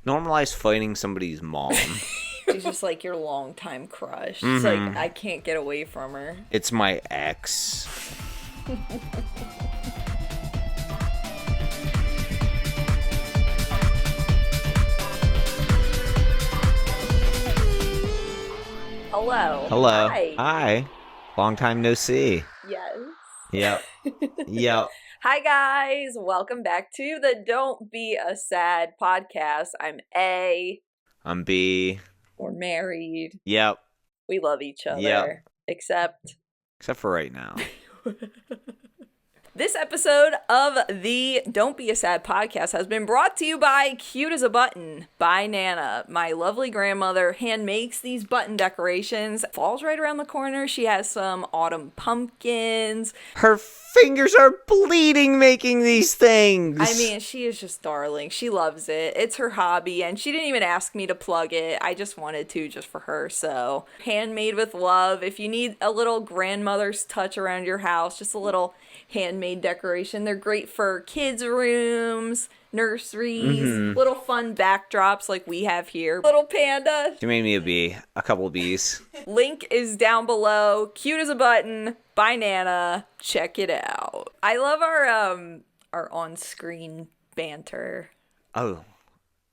Normalize fighting somebody's mom. She's just like your longtime crush. It's like, I can't get away from her. It's my ex. Hello. Hello. Hi. Hi. Long time no see. Yes. Yep. Yep. Hi, guys. Welcome back to the Don't Be a Sad podcast. I'm A. I'm B. We're married. Yep. We love each other. Yep. Except for right now. This episode of the Don't Be a Sad podcast has been brought to you by Cute as a Button by Nana. My lovely grandmother hand makes these button decorations. Fall's right around the corner. She has some autumn pumpkins. Her fingers are bleeding making these things. I mean, she is just darling. She loves it. It's her hobby, and she didn't even ask me to plug it. I just wanted to, just for her. So, handmade with love. If you need a little grandmother's touch around your house, just a little handmade decoration. They're great for kids' rooms, nurseries, little fun backdrops like we have here. Little panda. She made me a bee. A couple bees. Link is down below. Cute as a Button by Nana. Check it out. I love our on-screen banter. Oh,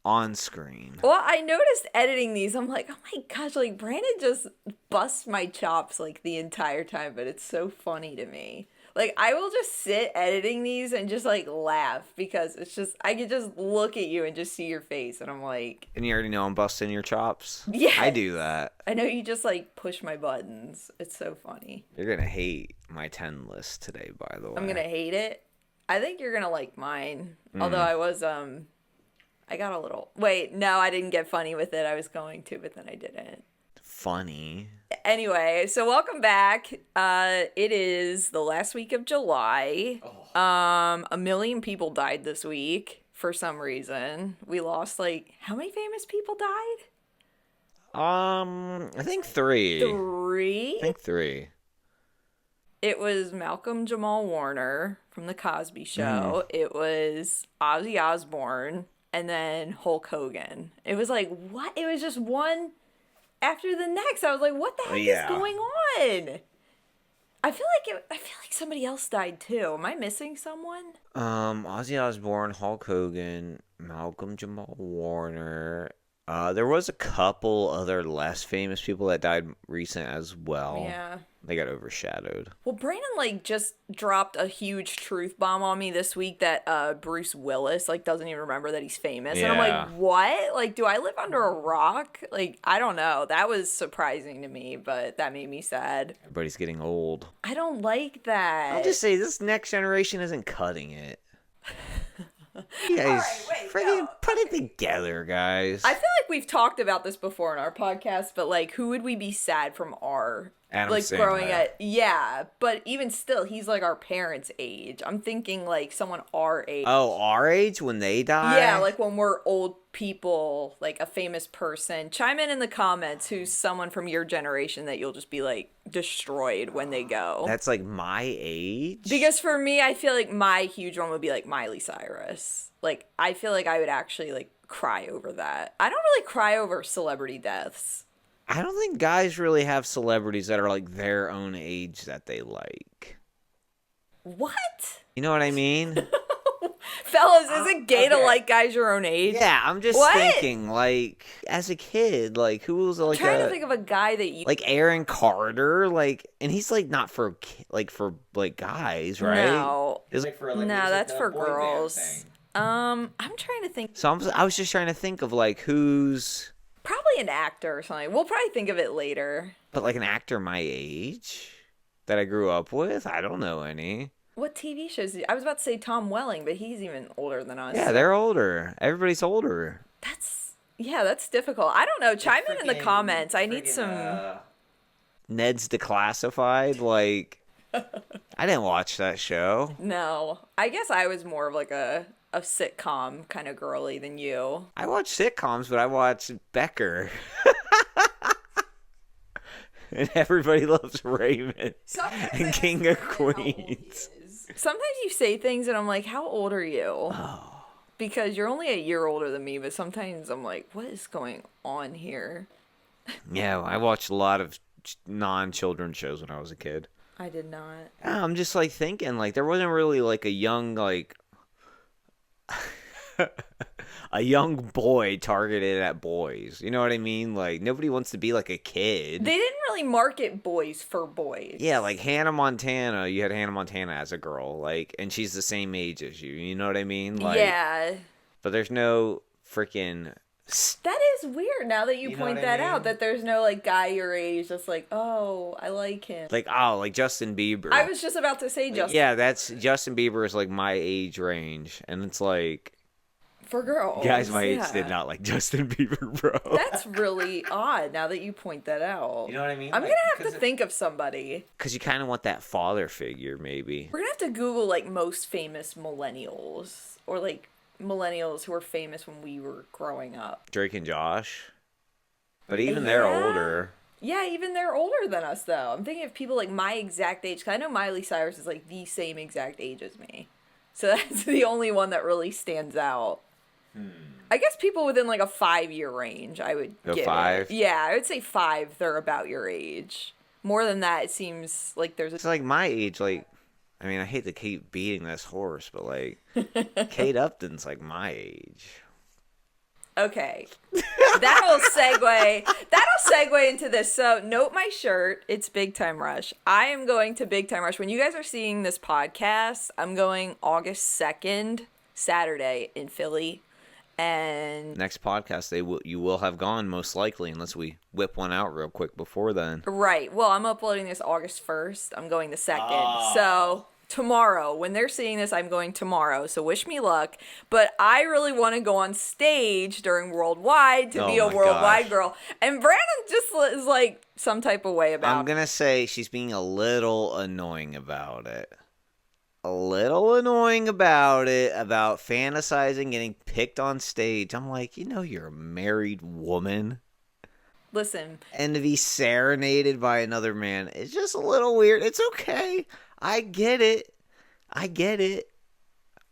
on screen. Well, I noticed editing these. I'm like, oh my gosh, like Brandon just busts my chops like the entire time, but it's so funny to me. Like, I will just sit editing these and just, like, laugh because it's just, I can just look at you and just see your face, and I'm like... And you already know I'm busting your chops? Yeah. I do that. I know you just, like, push my buttons. It's so funny. You're gonna hate my 10 list today, by the way. I'm gonna hate it. I think you're gonna like mine. Although I was, I got a little... Wait, no, I didn't get funny with it. I was going to, but then I didn't. Funny. Anyway, so welcome back. It is the last week of July. A million people died this week for some reason. We lost how many famous people died? I think 3. 3? I think 3. It was Malcolm Jamal Warner from The Cosby Show. It was Ozzy Osbourne, and then Hulk Hogan. It was like, what? It was just one after the next. I was like, what the heck is going on? I feel like somebody else died too. Am I missing someone? Ozzy Osbourne, Hulk Hogan, Malcolm Jamal Warner. There was a couple other less famous people that died recent as well. Yeah. They got overshadowed. Well, Brandon just dropped a huge truth bomb on me this week that Bruce Willis doesn't even remember that he's famous. Yeah. And I'm like, what? Do I live under a rock? I don't know. That was surprising to me, but that made me sad. Everybody's getting old. I don't like that. I'll just say this next generation isn't cutting it. You guys, put it together, guys. I feel like we've talked about this before in our podcast, but who would we be sad from our Adam growing at? Yeah, but even still, he's our parents' age. I'm thinking someone our age. Oh, our age when they die? Yeah, when we're old people, a famous person. Chime in the comments who's someone from your generation that you'll just be destroyed when they go. That's my age? Because for me, I feel my huge one would be Miley Cyrus. I feel I would actually cry over that. I don't really cry over celebrity deaths. I don't think guys really have celebrities that are their own age that they like. What? You know what I mean? Fellas, is it gay to like guys your own age? Yeah, I'm just thinking, as a kid, who was I'm trying to think of a guy that you... Aaron Carter, and he's, not for, guys, right? No. It's for, no, that's for girls. I'm trying to think. So I was just trying to think of, who's... Probably an actor or something. We'll probably think of it later. But, an actor my age that I grew up with? I don't know any. What TV shows? I was about to say Tom Welling, but he's even older than us. Yeah, they're older. Everybody's older. That's difficult. I don't know. Chime in the comments. I need some... Ned's Declassified, I didn't watch that show. No. I guess I was more of a sitcom kind of girly than you. I watch sitcoms, but I watch Becker. And Everybody Loves Raymond. And King of Queens. Sometimes you say things and I'm like, how old are you? Oh. because you're only a year older than me, but sometimes I'm like, what is going on here? Yeah, I watched a lot of non-children shows when I was a kid. I did not. I'm just like thinking like there wasn't really like a young like a young boy targeted at boys. You know what I mean? Like nobody wants to be like a kid. They didn't really market boys for boys. Yeah, like Hannah Montana. You had Hannah Montana as a girl, like, and she's the same age as you. You know what I mean? Like, yeah. But there's no freaking. That is weird now that you point that out, that there's no, like, guy your age that's like, oh, I like him. Like, oh, like Justin Bieber. I was just about to say Justin. Yeah, that's Justin Bieber is, like, my age range. And it's like. For girls. Guys my age did not like Justin Bieber, bro. That's really odd now that you point that out. You know what I mean? I'm going to have to think of somebody. Because you kind of want that father figure, maybe. We're going to have to Google, like, most famous millennials. Or, like, millennials who were famous when we were growing up. Drake and Josh. But even they're older. Yeah, even they're older than us, though. I'm thinking of people like my exact age. Because I know Miley Cyrus is like the same exact age as me. So that's the only one that really stands out. I guess people within like a 5-year range, I would give 5? it. Yeah, I would say 5, they're about your age. More than that, it seems like there's a... It's like my age, like... I mean, I hate to keep beating this horse, but, like, Kate Upton's, like, my age. Okay. That'll segue into this. So, note my shirt. It's Big Time Rush. I am going to Big Time Rush. When you guys are seeing this podcast, I'm going August 2nd, Saturday, in Philly. And next podcast, you will have gone, most likely, unless we whip one out real quick before then. Right. Well, I'm uploading this August 1st. I'm going the 2nd. So tomorrow, when they're seeing this, I'm going tomorrow. So wish me luck. But I really want to go on stage during Worldwide to be a Worldwide girl. And Brandon just is like some type of way about it. I'm going to say she's being a little annoying about it. About fantasizing getting picked on stage. I'm like, you're a married woman. Listen. And to be serenaded by another man, it's just a little weird. It's okay. I get it.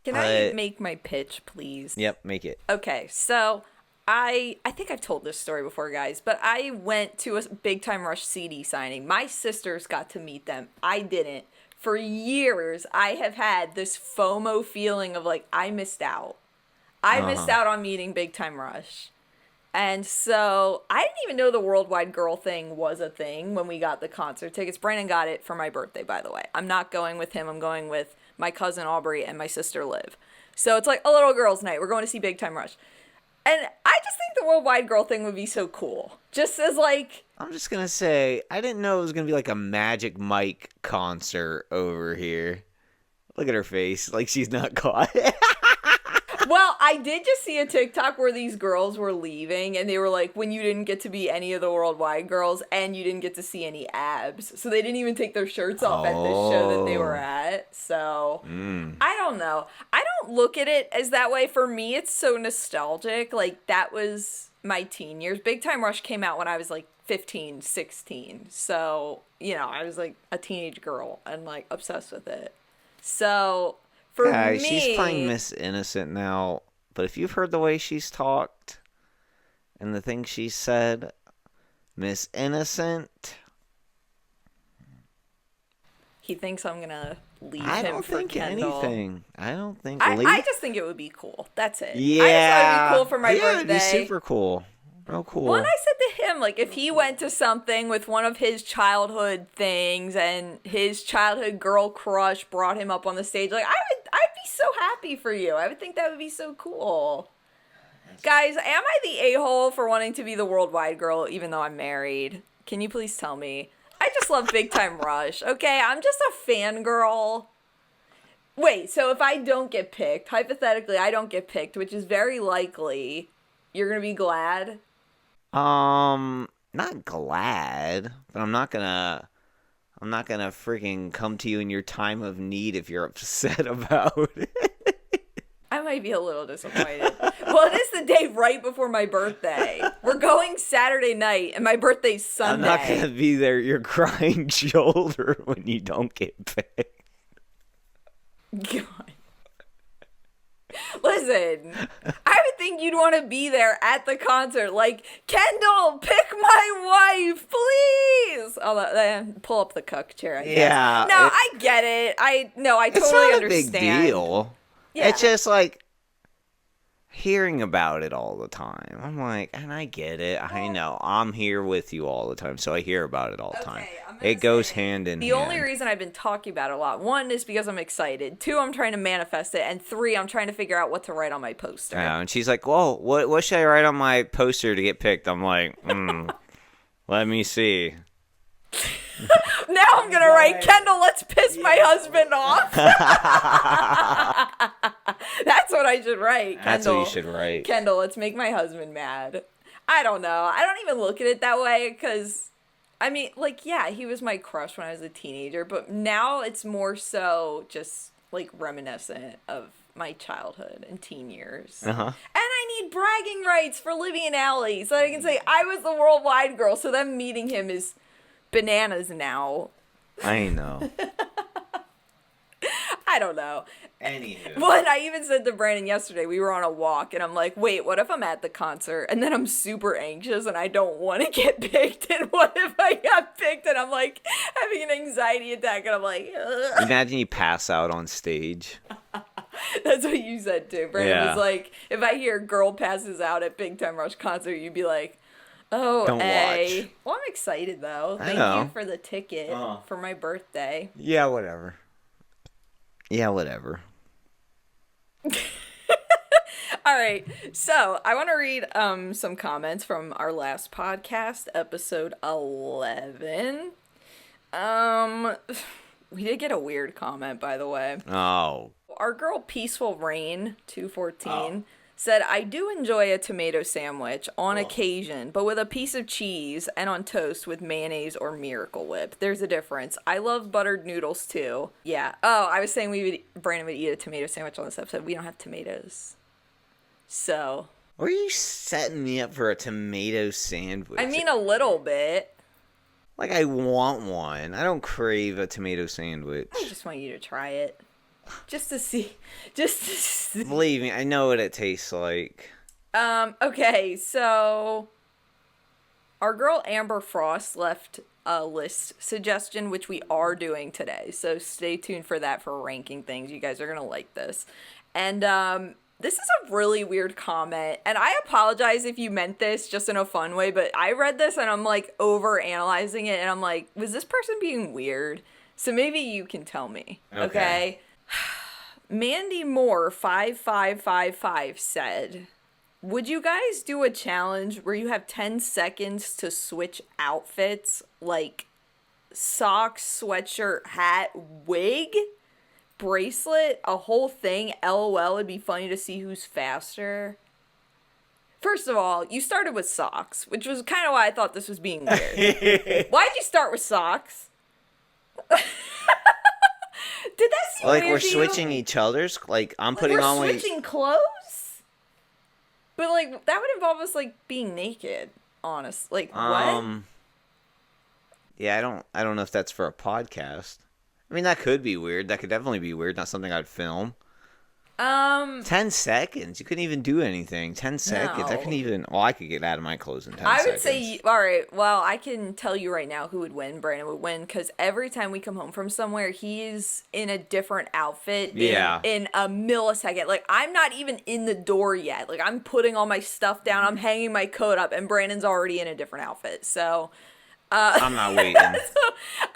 Can I make my pitch, please? Yep, make it. Okay, so I think I've told this story before, guys, but I went to a Big Time Rush CD signing. My sisters got to meet them. I didn't. For years, I have had this FOMO feeling of, like, I missed out. I missed out on meeting Big Time Rush. And so, I didn't even know the Worldwide Girl thing was a thing when we got the concert tickets. Brandon got it for my birthday, by the way. I'm not going with him. I'm going with my cousin Aubrey and my sister Liv. So, it's like a little girls' night. We're going to see Big Time Rush. And I just think the Worldwide Girl thing would be so cool. Just as, like... I'm just going to say, I didn't know it was going to be like a Magic Mike concert over here. Look at her face. Like she's not caught. Well, I did just see a TikTok where these girls were leaving, and they were like, when you didn't get to be any of the Worldwide girls, and you didn't get to see any abs. So they didn't even take their shirts off at this show that they were at. So, I don't know. I don't look at it as that way. For me, it's so nostalgic. Like, that was my teen years. Big Time Rush came out when I was, like, 15, 16. So, I was, like, a teenage girl and, like, obsessed with it. So... For me, she's playing Miss Innocent now, but if you've heard the way she's talked and the things she said, Miss Innocent. He thinks I'm gonna leave I him don't for think Kendall. anything. I don't think. I just think it would be cool. That's it. Yeah, I just thought it'd be cool for my birthday. It'd be super cool. Real cool. Well, and I said to him, like, if he went to something with one of his childhood things and his childhood girl crush brought him up on the stage, like, I'd be so happy for you. I would think that would be so cool. Guys, am I the a-hole for wanting to be the Worldwide girl even though I'm married? Can you please tell me? I just love Big Time Rush, okay? I'm just a fangirl. Wait, so if I don't get picked, hypothetically I don't get picked, which is very likely, you're gonna be glad? Not glad, but I'm not gonna freaking come to you in your time of need if you're upset about it. I might be a little disappointed. Well, it is the day right before my birthday. We're going Saturday night, and my birthday's Sunday. I'm not gonna be there, your crying shoulder when you don't get picked. God. Listen, I would think you'd want to be there at the concert. Like, Kendall, pick my wife, please. Pull up the cuck chair, I guess. Yeah. No, I get it. I totally understand. It's not a big deal. Yeah. It's just like hearing about it all the time. I'm like, and I get it. I know. I'm here with you all the time, so I hear about it all the time. It goes hand in hand. The only reason I've been talking about it a lot, 1 is because I'm excited. 2, I'm trying to manifest it. And 3, I'm trying to figure out what to write on my poster. Yeah, and she's like, whoa, what should I write on my poster to get picked? I'm like, let me see. Now I'm going to write, Kendall, let's piss my husband off. That's what I should write, Kendall. That's what you should write. Kendall, let's make my husband mad. I don't know. I don't even look at it that way because, I mean, like, yeah, he was my crush when I was a teenager, but now it's more so just, like, reminiscent of my childhood and teen years. Uh-huh. And I need bragging rights for living in Alley so that I can say I was the worldwide girl, so them meeting him is bananas now. I know. I don't know. Anywho. But I even said to Brandon yesterday, we were on a walk, and I'm like, wait, what if I'm at the concert, and then I'm super anxious, and I don't want to get picked, and what if I got picked, and I'm like, having an anxiety attack, and I'm like, ugh. Imagine you pass out on stage. That's what you said, too. Brandon was like, if I hear a girl passes out at Big Time Rush concert, you'd be like, oh, don't watch. Well, I'm excited, though. Thank you for the ticket for my birthday. Yeah, whatever. All right, so I want to read some comments from our last podcast, episode 11. We did get a weird comment, by the way. Oh. Our girl Peaceful Rain 214 said, I do enjoy a tomato sandwich on occasion, but with a piece of cheese and on toast with mayonnaise or Miracle Whip. There's a difference. I love buttered noodles too. Yeah. Oh, I was saying Brandon would eat a tomato sandwich on this episode. We don't have tomatoes. So. Are you setting me up for a tomato sandwich? I mean, a little bit. Like, I want one. I don't crave a tomato sandwich. I just want you to try it. Just to see. Believe me, I know what it tastes like. Okay, so our girl Amber Frost left a list suggestion, which we are doing today. So stay tuned for that for ranking things. You guys are going to like this. And this is a really weird comment. And I apologize if you meant this just in a fun way, but I read this and I'm like over analyzing it. And I'm like, was this person being weird? So maybe you can tell me. Okay. Mandy Moore 5555 said, would you guys do a challenge where you have 10 seconds to switch outfits, like socks, sweatshirt, hat, wig, bracelet, a whole thing? LOL, it'd be funny to see who's faster. First of all, you started with socks, which was kind of why I thought this was being weird. Why'd you start with socks? Did that seem like weird we're to switching you? each other's? Like I'm putting on we're switching clothes? But like that would involve us like being naked, honest. Like what? Yeah, I don't know if that's for a podcast. I mean, that could be weird. That could definitely be weird. Not something I'd film. 10 seconds. You couldn't even do anything. 10 seconds. No. I couldn't even. Well, I could get out of my clothes in 10 seconds. I would say, all right, well, I can tell you right now who would win. Brandon would win because every time we come home from somewhere, he's in a different outfit in a millisecond. Like, I'm not even in the door yet. Like, I'm putting all my stuff down. I'm hanging my coat up, and Brandon's already in a different outfit. So. I'm not waiting.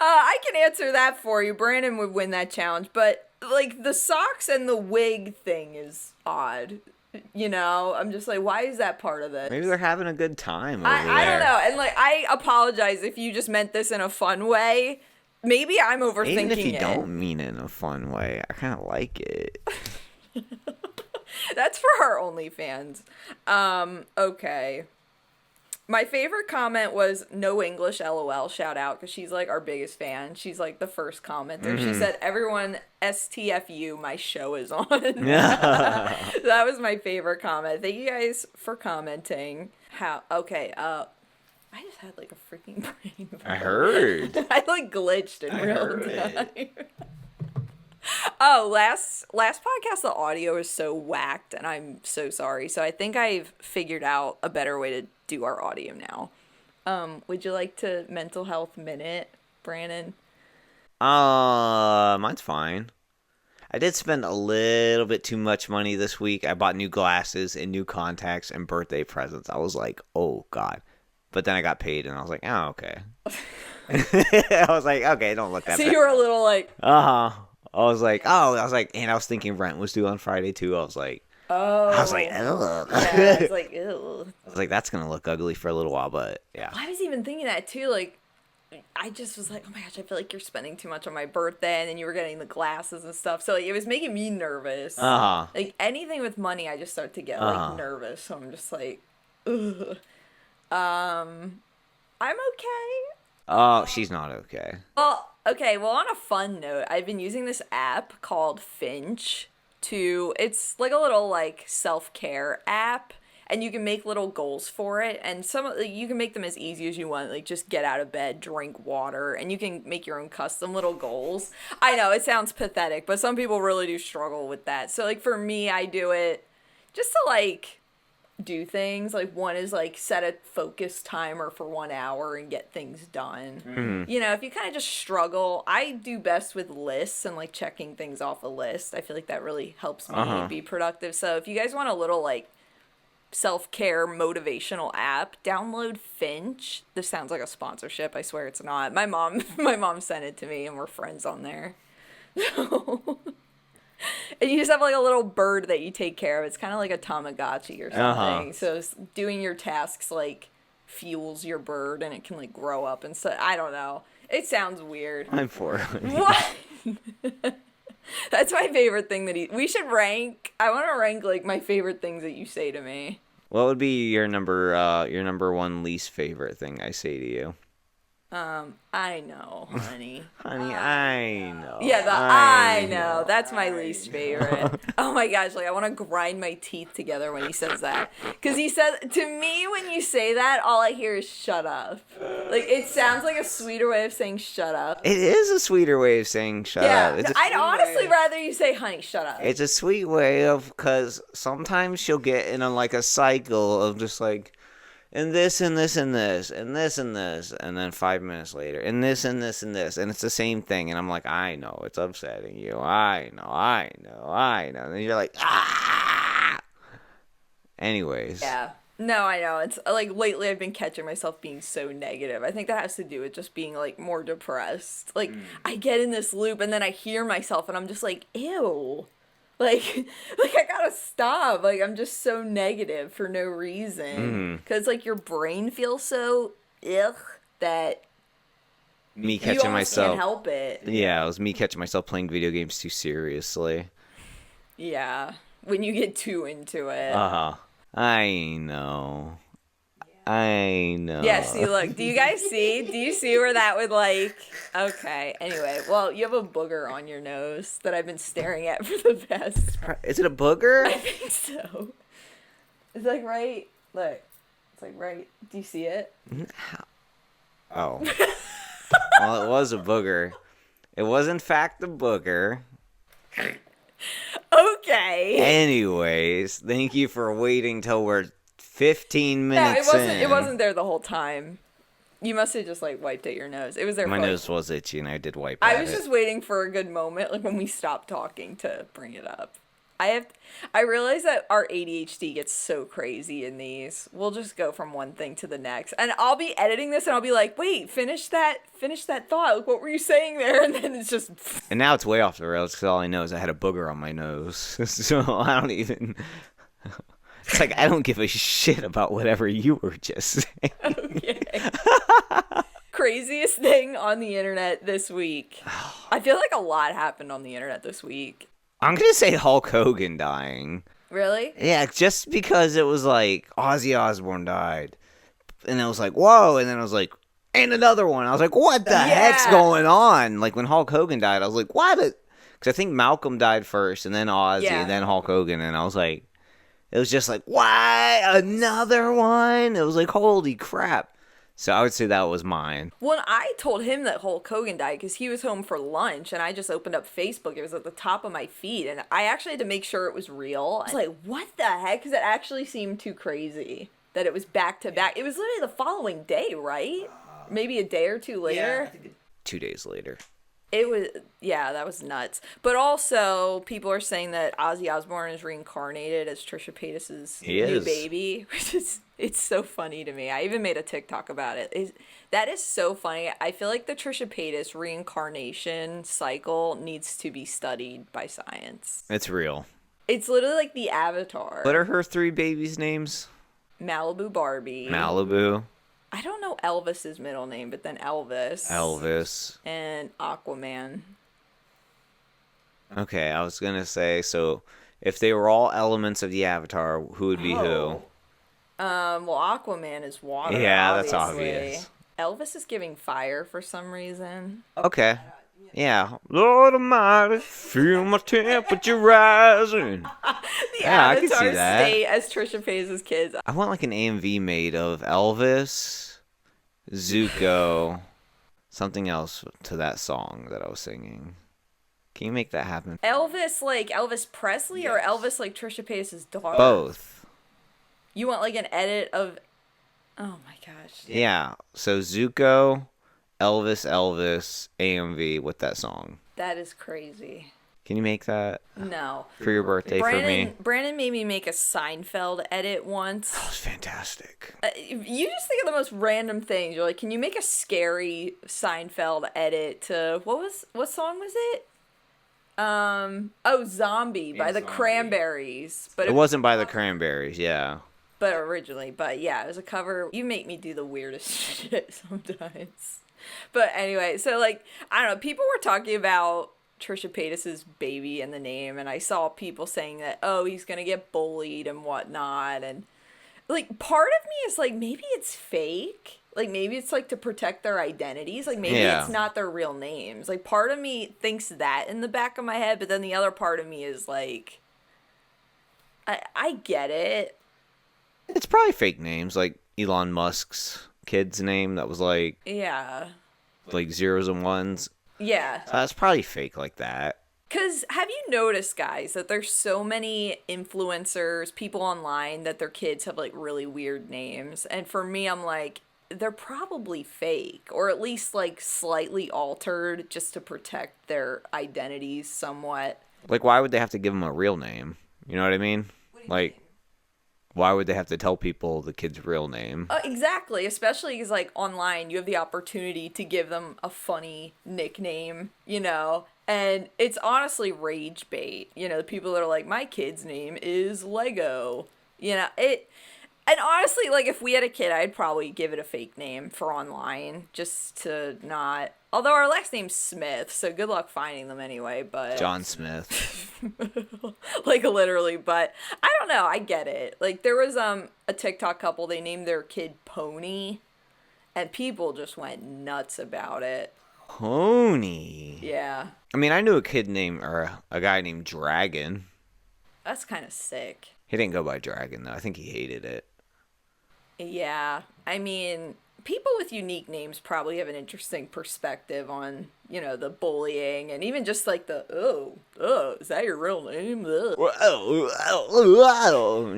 I can answer that for you. Brandon would win that challenge, but. Like, the socks and the wig thing is odd. You know? I'm just like, why is that part of it? Maybe they're having a good time over I don't know. And, like, I apologize if you just meant this in a fun way. Maybe I'm overthinking it. Even if you don't mean it in a fun way, I kind of like it. That's for our OnlyFans. Okay. My favorite comment was no English LOL, shout out, because she's like our biggest fan. She's like the first commenter. Mm-hmm. She said, everyone STFU, my show is on. That was my favorite comment. Thank you guys for commenting. Okay, I just had like a freaking brain. I heard. I like glitched in real time. Oh, last podcast the audio is so whacked, and I'm so sorry. So I think I've figured out a better way to do our audio now. Would you like to mental health minute, Brandon? Mine's fine. I did spend a little bit too much money this week. I bought new glasses and new contacts and birthday presents. I was like, oh God. But then I got paid and I was like, oh, okay. I was like, okay, don't look that bad. So you were a little like... I was like, and I was thinking rent was due on Friday too. I was like, oh. I was like, ugh. Yeah, I was like, ew. I was like, that's going to look ugly for a little while, but yeah. I was even thinking that too, like, I just was like, oh my gosh, I feel like you're spending too much on my birthday, and then you were getting the glasses and stuff, so like, it was making me nervous. Like, anything with money, I just start to get, like, nervous, so I'm just like, ugh. I'm okay. Oh, she's not okay. Well, okay, well, on a fun note, I've been using this app called Finch it's like a little, like, self-care app. And you can make little goals for it, and you can make them as easy as you want, like just get out of bed, drink water, and you can make your own custom little goals. I know, it sounds pathetic, but some people really do struggle with that. So, like, for me, I do it just to, like, do things. Like, one is, like, set a focus timer for 1 hour and get things done. Mm-hmm. You know, if you kind of just struggle, I do best with lists and, like, checking things off a list. I feel like that really helps me be productive. So, if you guys want a little, like, self-care motivational app, download Finch. This sounds like a sponsorship. I swear it's not. My mom sent it to me, and we're friends on there. And you just have like a little bird that you take care of. It's kind of like a Tamagotchi or something. So doing your tasks like fuels your bird, and it can like grow up and stuff. I don't know. It sounds weird. I'm for it. What? That's my favorite thing we should rank. I want to rank like my favorite things that you say to me. What would be your number one least favorite thing I say to you? I know, honey. Honey, I know. Yeah, I know. That's my least favorite. Oh my gosh, like I want to grind my teeth together when he says that. Because he says, to me, when you say that, all I hear is shut up. Like, it sounds like a sweeter way of saying shut up. It is a sweeter way of saying shut up. Yeah, I'd honestly rather you say, honey, shut up. It's a sweet way of, because sometimes she'll get in like a cycle of just like, and this and this and this and this and this, and then 5 minutes later, and this and this and this, and it's the same thing, and I'm like, I know, it's upsetting you, I know, and then you're like, ah! Anyways. Yeah. No, I know. It's like lately I've been catching myself being so negative. I think that has to do with just being like more depressed. Like I get in this loop and then I hear myself and I'm just like, ew. Like I gotta stop. Like, I'm just so negative for no reason. Because, like, your brain feels so that me catching myself. Can't help it. Yeah, it was me catching myself playing video games too seriously. Yeah, when you get too into it. I know. I know. Yeah, see, look, do you guys see? Do you see where that would, like... Okay, anyway. Well, you have a booger on your nose that I've been staring at for the past... Is it a booger? I think so. It's, like, right... Look. It's, like, right... Do you see it? Oh. Well, it was a booger. It was, in fact, a booger. Okay. Anyways, thank you for waiting till we're 15 minutes in. It wasn't there the whole time. You must have just, like, wiped at your nose. It was there. My nose was itchy, and I did wipe I was just waiting for a good moment, like, when we stopped talking to bring it up. I realize that our ADHD gets so crazy in these. We'll just go from one thing to the next. And I'll be editing this, and I'll be like, wait, finish that thought. Like, what were you saying there? And then it's just... And now it's way off the rails, because all I know is I had a booger on my nose. So I don't even... It's like, I don't give a shit about whatever you were just saying. Okay. Craziest thing on the internet this week. I feel like a lot happened on the internet this week. I'm going to say Hulk Hogan dying. Really? Yeah, just because it was like, Ozzy Osbourne died. And I was like, whoa. And then I was like, and another one. I was like, what the heck's going on? Like, when Hulk Hogan died, I was like, what? Because I think Malcolm died first, and then Ozzy, and then Hulk Hogan. And I was like, it was just like, why? Another one? It was like, holy crap. So I would say that was mine. Well, I told him that Hulk Hogan died because he was home for lunch, and I just opened up Facebook. It was at the top of my feed, and I actually had to make sure it was real. I was like, what the heck? Because it actually seemed too crazy that it was back to back. It was literally the following day, right? Maybe a day or two later. Yeah, I think 2 days later. It was, yeah, that was nuts. But also, people are saying that Ozzy Osbourne is reincarnated as Trisha Paytas's new baby, which is, it's so funny to me. I even made a TikTok about it. That is so funny. I feel like the Trisha Paytas reincarnation cycle needs to be studied by science. It's real. It's literally like the Avatar. What are her 3 babies' names? Malibu Barbie. Malibu. I don't know Elvis's middle name, but then Elvis. And Aquaman. Okay, I was gonna say, so if they were all elements of the Avatar, who would be who? Well, Aquaman is water. Yeah, obviously. that's obvious. Elvis is giving fire for some reason. Okay. Yeah. Lord Almighty, feel my temperature rising. I can see that. State as Trisha Paytas' kids. I want like an AMV made of Elvis, Zuko, something else to that song that I was singing. Can you make that happen? Elvis like Elvis Presley, yes. Or Elvis like Trisha Paytas' daughter? Both. You want like an edit of... Oh my gosh. Yeah. So Zuko, Elvis, AMV with that song. That is crazy. Can you make that? No. For your birthday for me? Brandon made me make a Seinfeld edit once. That was fantastic. You just think of the most random things. You're like, can you make a scary Seinfeld edit to... What song was it? Zombie by the Cranberries. But it wasn't by the Cranberries, yeah. But originally, yeah, it was a cover. You make me do the weirdest shit sometimes. But anyway, so like, I don't know, people were talking about Trisha Paytas' baby and the name, and I saw people saying that, oh, he's gonna get bullied and whatnot, and like, part of me is like, maybe it's fake. Like, maybe it's like to protect their identities. Like, maybe it's not their real names. Like, part of me thinks that in the back of my head, but then the other part of me is like, I get it. It's probably fake names, like Elon Musk's kid's name that was like... Yeah. Like zeros and ones. Yeah. So that's probably fake like that. Because have you noticed, guys, that there's so many influencers, people online, that their kids have like really weird names? And for me, I'm like, they're probably fake, or at least like slightly altered just to protect their identities somewhat. Like, why would they have to give them a real name? You know what I mean? Like, why would they have to tell people the kid's real name? Exactly, especially because like online, you have the opportunity to give them a funny nickname, you know? And it's honestly rage bait. You know, the people that are like, my kid's name is Lego. You know, and honestly, like, if we had a kid, I'd probably give it a fake name for online, just to not... Although our last name's Smith, so good luck finding them anyway, but... John Smith. Like, literally, but I don't know, I get it. Like, there was a TikTok couple, they named their kid Pony, and people just went nuts about it. Pony? Yeah. I mean, I knew a guy named Dragon. That's kind of sick. He didn't go by Dragon, though. I think he hated it. Yeah, I mean, people with unique names probably have an interesting perspective on, you know, the bullying and even just like the, is that your real name?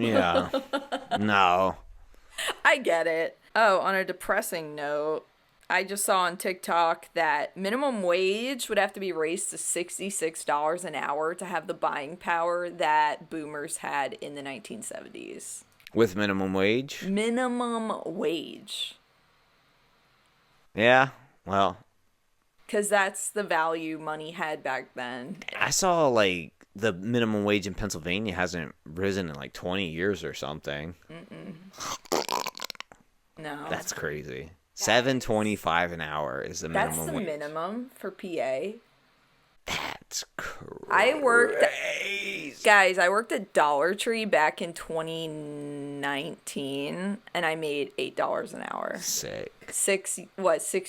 Yeah. No. I get it. Oh, on a depressing note, I just saw on TikTok that minimum wage would have to be raised to $66 an hour to have the buying power that boomers had in the 1970s. With minimum wage? Minimum wage. Yeah, well. Because that's the value money had back then. I saw, like, the minimum wage in Pennsylvania hasn't risen in, like, 20 years or something. No. That's crazy. $7.25 an hour is the minimum wage. That's the minimum for PA. That's crazy. I worked at Dollar Tree back in 2019, and I made $8 an hour. Sick. 6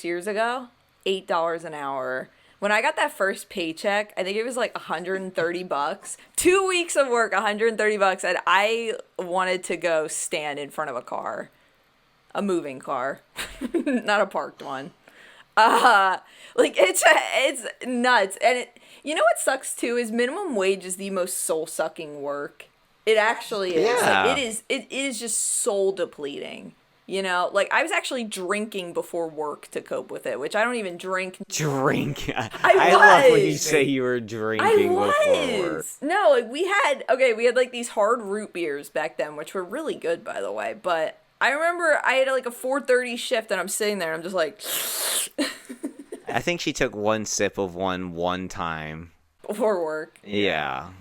years ago? $8 an hour. When I got that first paycheck, I think it was like $130. 2 weeks of work, $130, and I wanted to go stand in front of a car. A moving car. Not a parked one. Like, it's nuts. And you know what sucks, too, is minimum wage is the most soul-sucking work. It actually is. Yeah. Like, it is just soul-depleting. You know, like, I was actually drinking before work to cope with it, which I don't even drink. Drink? I love when you say you were drinking before work. No, like, we had, like, these hard root beers back then, which were really good, by the way, but I remember I had, like, a 4:30 shift, and I'm sitting there, and I'm just like... I think she took one sip of one time. Before work. Yeah.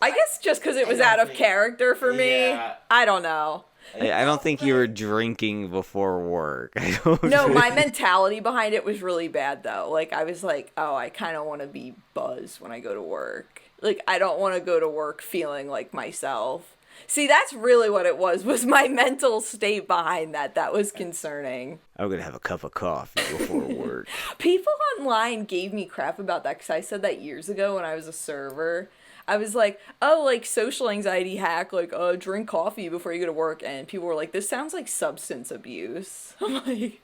I guess just because it was out of character for me. Yeah. I don't know. I don't think you were drinking before work. No, my mentality behind it was really bad, though. Like, I was like, oh, I kind of want to be buzzed when I go to work. Like, I don't want to go to work feeling like myself. See, that's really what it was my mental state behind that. That was concerning. I'm going to have a cup of coffee before work. People online gave me crap about that because I said that years ago when I was a server. I was like, oh, like, social anxiety hack, like, drink coffee before you go to work. And people were like, this sounds like substance abuse. I'm like...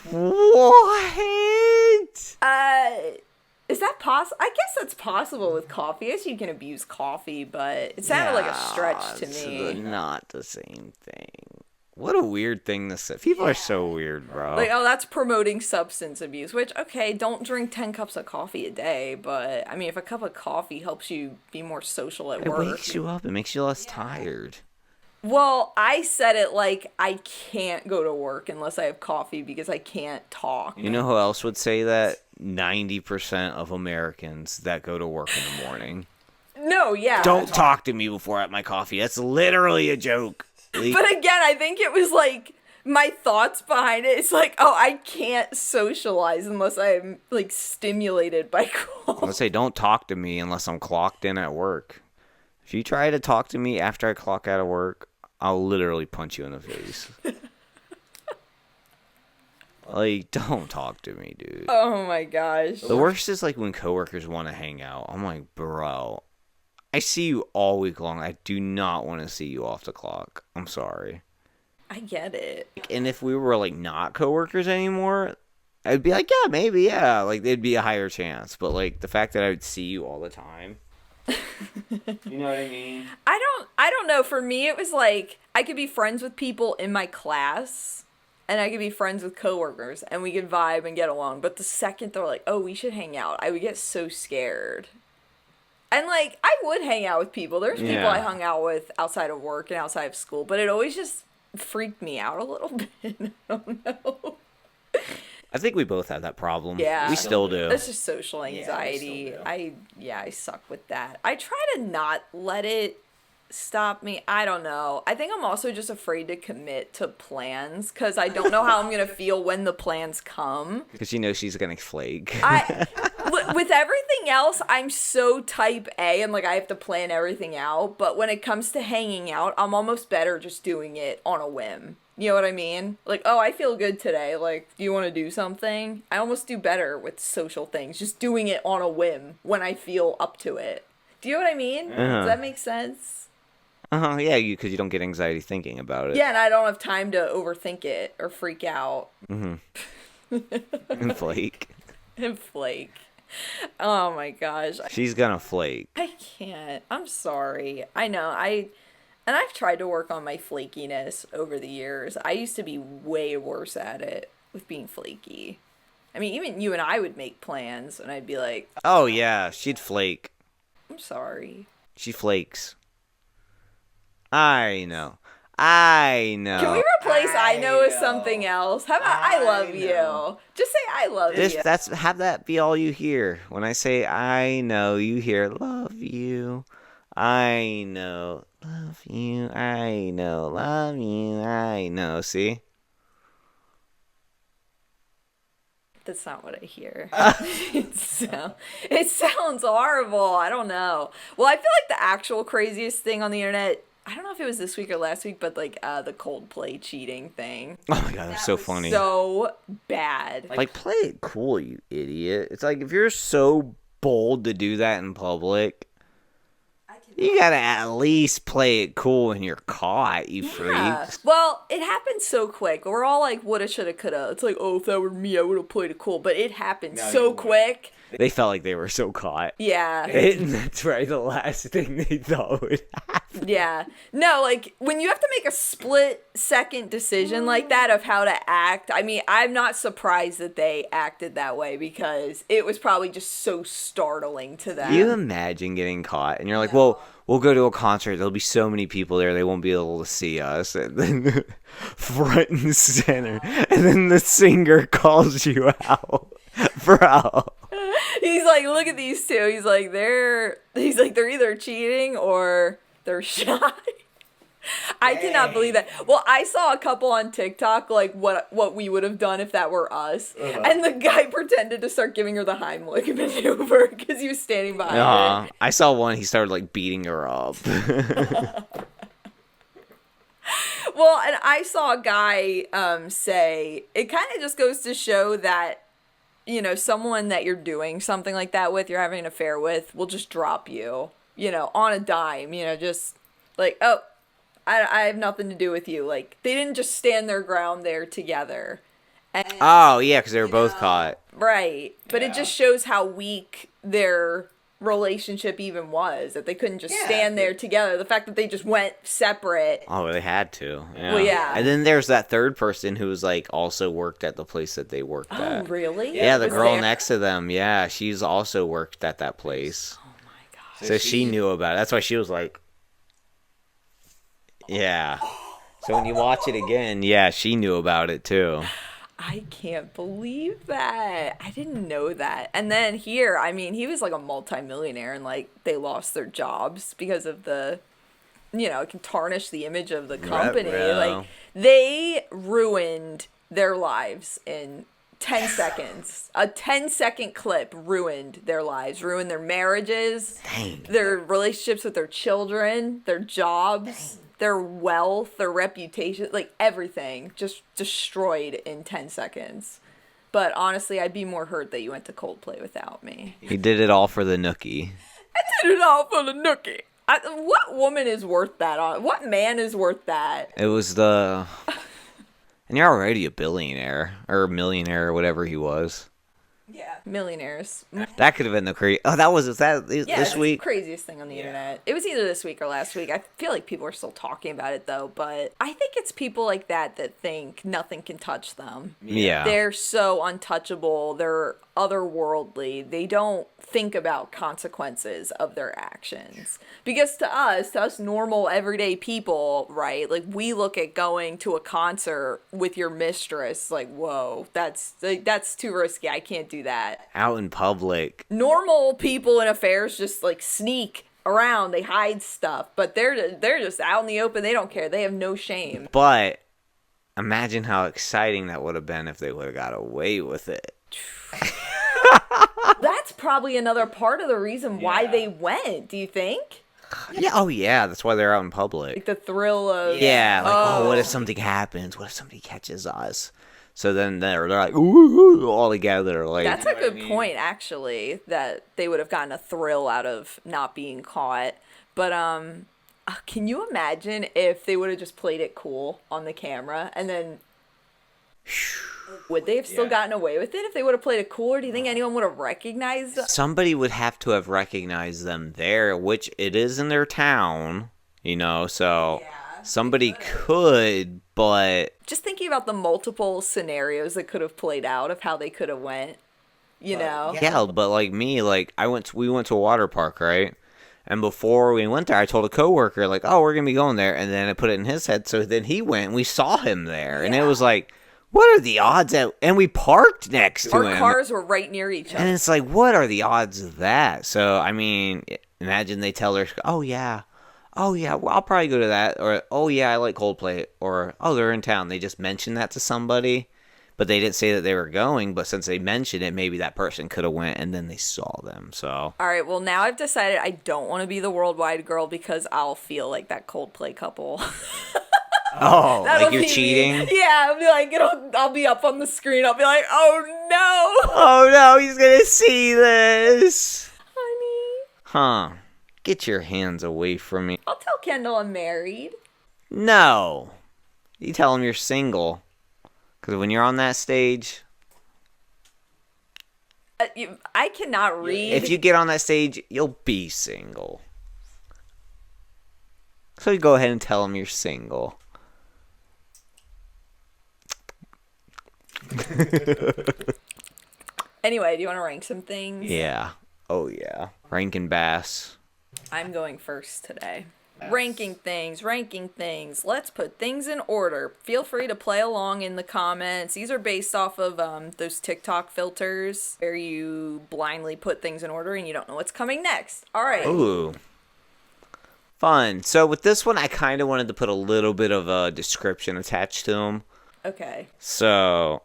What? Is that possible? I guess that's possible with coffee. I guess you can abuse coffee, but it sounded like a stretch to me. Not the same thing. What a weird thing to say. People are so weird, bro. Like, oh, that's promoting substance abuse, which, okay, don't drink 10 cups of coffee a day, but, I mean, if a cup of coffee helps you be more social at work. It wakes you up. It makes you less tired. Well, I said it like I can't go to work unless I have coffee because I can't talk. You know who else would say that? 90% of Americans that go to work in the morning. No, yeah. Don't talk to me before I have my coffee. That's literally a joke. But again, I think it was like my thoughts behind it. It's like, oh, I can't socialize unless I'm like stimulated by coffee. Let's say don't talk to me unless I'm clocked in at work. If you try to talk to me after I clock out of work, I'll literally punch you in the face. Like, don't talk to me, dude. Oh my gosh. The worst is like when coworkers want to hang out. I'm like, bro, I see you all week long. I do not want to see you off the clock. I'm sorry. I get it. And if we were like not coworkers anymore, I'd be like, yeah, maybe, yeah. Like, there'd be a higher chance. But like the fact that I would see you all the time. You know what I mean? I don't know. For me, it was like I could be friends with people in my class, and I could be friends with coworkers, and we could vibe and get along. But the second they're like, "Oh, we should hang out," I would get so scared. And like, I would hang out with people. There's people I hung out with outside of work and outside of school, but it always just freaked me out a little bit. I don't know. I think we both have that problem. Yeah. We still do. It's just social anxiety. I suck with that. I try to not let it stop me. I don't know. I think I'm also just afraid to commit to plans because I don't know how I'm going to feel when the plans come. Because you know she's going to flake. With everything else, I'm so type A and like I have to plan everything out. But when it comes to hanging out, I'm almost better just doing it on a whim. You know what I mean? Like, oh, I feel good today. Like, do you want to do something? I almost do better with social things, just doing it on a whim when I feel up to it. Do you know what I mean? Does that make sense? Yeah, because you don't get anxiety thinking about it. Yeah, and I don't have time to overthink it or freak out. Mm-hmm. And flake. And flake. Oh my gosh. She's gonna flake. I can't. I'm sorry. I know. And I've tried to work on my flakiness over the years. I used to be way worse at it with being flaky. I mean, even you and I would make plans, and I'd be like... Oh, yeah, she'd flake. I'm sorry. She flakes. I know. Can we replace I know with something else? How about I love you? Just say I love you. Have that be all you hear. When I say I know, you hear love you. I know. Love you, I know. Love you, I know. See? That's not what I hear. It sounds horrible. I don't know. Well, I feel like the actual craziest thing on the internet, I don't know if it was this week or last week, but like the Coldplay cheating thing. Oh my god, that's so funny. So bad. Like, play it cool, you idiot. It's like, if you're so bold to do that in public... You gotta at least play it cool when you're caught, you freaks. Well, it happened so quick. We're all like, woulda, shoulda, coulda. It's like, oh, if that were me, I would have played it cool. But it happened so quick. They felt like they were so caught. Yeah. That's right, the last thing they thought would happen. Yeah. No, like, when you have to make a split-second decision like that of how to act, I mean, I'm not surprised that they acted that way because it was probably just so startling to them. You imagine getting caught, and you're like, well, we'll go to a concert. There'll be so many people there, they won't be able to see us. And then front and center. And then the singer calls you out. Bro. He's like, look at these two. He's like, they're either cheating or they're shy. I cannot believe that. Well, I saw a couple on TikTok, like, what we would have done if that were us. And the guy pretended to start giving her the Heimlich maneuver because he was standing behind her. I saw one, he started, like, beating her up. Well, and I saw a guy say, it kind of just goes to show that, you know, someone that you're doing something like that with, you're having an affair with, will just drop you, you know, on a dime, you know, just like, oh, I have nothing to do with you. Like, they didn't just stand their ground there together. And, oh, yeah, because they were both caught. Right. But it just shows how weak their relationship even was, that they couldn't just stand there together. The fact that they just went separate. Oh, they had to. Yeah. Well, yeah. And then there's that third person who was, like, also worked at the place that they worked at. Oh, really? Yeah, the girl next to them. Yeah, she's also worked at that place. Oh, my God. So she knew about it. That's why she was like, yeah. So when you watch it again, yeah, she knew about it, too. I can't believe that. I didn't know that. And then here, I mean, he was like a multimillionaire and like they lost their jobs because of the, you know, it can tarnish the image of the company. Like they ruined their lives in 10 seconds. A 10-second clip ruined their lives, ruined their marriages, their relationships with their children, their jobs. Their wealth, their reputation, like everything just destroyed in 10 seconds. But honestly, I'd be more hurt that you went to Coldplay without me. He did it all for the nookie. I did it all for the nookie. What woman is worth that? What man is worth that? It was the... And you're already a billionaire, or a millionaire, or whatever he was. Yeah, millionaires. That could have been the crazy... Oh, this week? The craziest thing on the internet. It was either this week or last week. I feel like people are still talking about it, though. But I think it's people like that think nothing can touch them. Yeah. They're so untouchable. They're otherworldly. They don't think about consequences of their actions. Because to us normal, everyday people, right? Like, we look at going to a concert with your mistress, like, whoa, that's too risky. I can't do that. Out in public. Normal people in affairs just like sneak around, they hide stuff, but they're just out in the open. They don't care. They have no shame. But imagine how exciting that would have been if they would have got away with it. That's probably another part of the reason why they went, do you think? Yeah, oh yeah, that's why they're out in public. Like the thrill of... Yeah, like, what if something happens? What if somebody catches us? So then they're like, ooh, all together. Like, that's a good point, actually, that they would have gotten a thrill out of not being caught. But can you imagine if they would have just played it cool on the camera and then... Would they have still gotten away with it if they would have played it cool, or do you think anyone would have recognized them? Somebody would have to have recognized them there, which it is in their town, you know, so somebody could, but... Just thinking about the multiple scenarios that could have played out of how they could have went, you know? Yeah, but like me, like, we went to a water park, right? And before we went there, I told a coworker, like, oh, we're going to be going there, and then I put it in his head, so then he went, and we saw him there, and it was like... What are the odds that... And we parked next to him. Our cars were right near each other. And it's like, what are the odds of that? So, I mean, imagine they tell her, oh, yeah, well, I'll probably go to that. Or, oh, yeah, I like Coldplay. Or, oh, they're in town. They just mentioned that to somebody. But they didn't say that they were going. But since they mentioned it, maybe that person could have went. And then they saw them, so... All right, well, now I've decided I don't want to be the worldwide girl because I'll feel like that Coldplay couple. Oh, like you're cheating? Yeah, I'll be like, I'll be up on the screen. I'll be like, oh no. Oh no, he's gonna see this. Honey. Huh. Get your hands away from me. I'll tell Kendall I'm married. No. You tell him you're single. Because when you're on that stage... I cannot read. If you get on that stage, you'll be single. So you go ahead and tell him you're single. Anyway, do you want to rank some things? Yeah. Oh, yeah. Rankin Bass. I'm going first today. Ranking things. Let's put things in order. Feel free to play along in the comments. These are based off of those TikTok filters where you blindly put things in order and you don't know what's coming next. All right. Ooh. Fun. So with this one, I kind of wanted to put a little bit of a description attached to them. Okay. So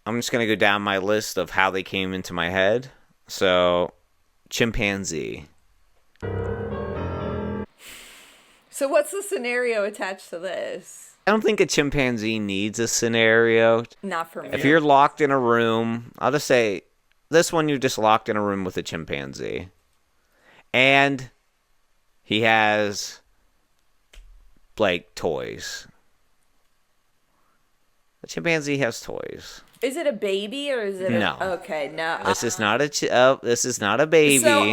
I'm just going to go down my list of how they came into my head. So, chimpanzee. So what's the scenario attached to this? I don't think a chimpanzee needs a scenario. Not for me. If you're locked in a room, I'll just say, this one you're just locked in a room with a chimpanzee. And he has, like, toys. The chimpanzee has toys. Is it a baby or is it no? Okay, no. This is not a this is not a baby. So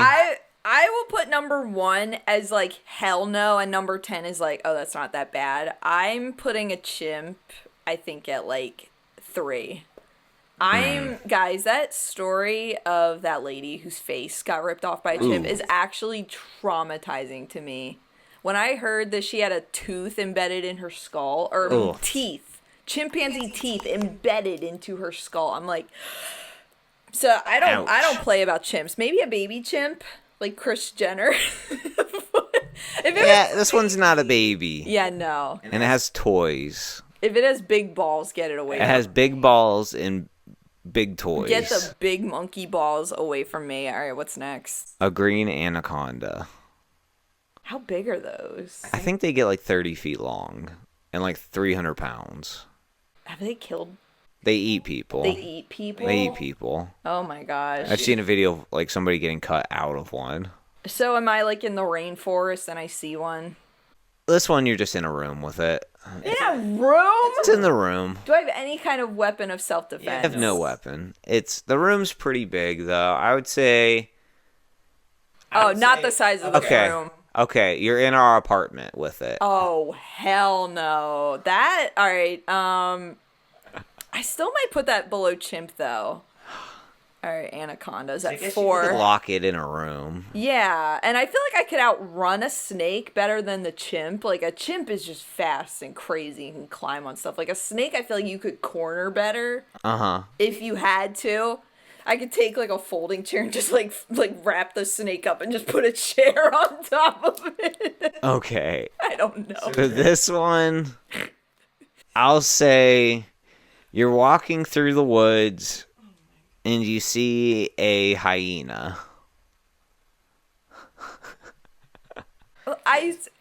I will put number 1 as like hell no, and number 10 is like, oh, that's not that bad. I'm putting a chimp, I think, at like 3. Guys, that story of that lady whose face got ripped off by a chimp is actually traumatizing to me. When I heard that she had a tooth embedded in her skull, or chimpanzee teeth embedded into her skull, I'm like, so I don't play about chimps. Maybe a baby chimp, like Kris Jenner. This one's not a baby. Yeah, no. And it has toys. If it has big balls, get it away. It has big balls and big toys. Get the big monkey balls away from me. All right, what's next? A green anaconda. How big are those? I think they get like 30 feet long and like 300 pounds. Have they killed? They eat people. They eat people? Oh my gosh. I've seen a video of like somebody getting cut out of one. So am I like in the rainforest and I see one? This one, you're just in a room with it. In a room? It's in the room. Do I have any kind of weapon of self-defense? I have no weapon. The room's pretty big though. I would say... not the size of the room. Okay, you're in our apartment with it. Oh, hell no. All right, I still might put that below chimp, though. All right, anaconda's at 4. You could lock it in a room. Yeah, and I feel like I could outrun a snake better than the chimp. Like, a chimp is just fast and crazy and can climb on stuff. Like, a snake, I feel like you could corner better. Uh-huh. If you had to. I could take, like, a folding chair and just, like wrap the snake up and just put a chair on top of it. Okay. I don't know. So this one, I'll say you're walking through the woods and you see a hyena. You're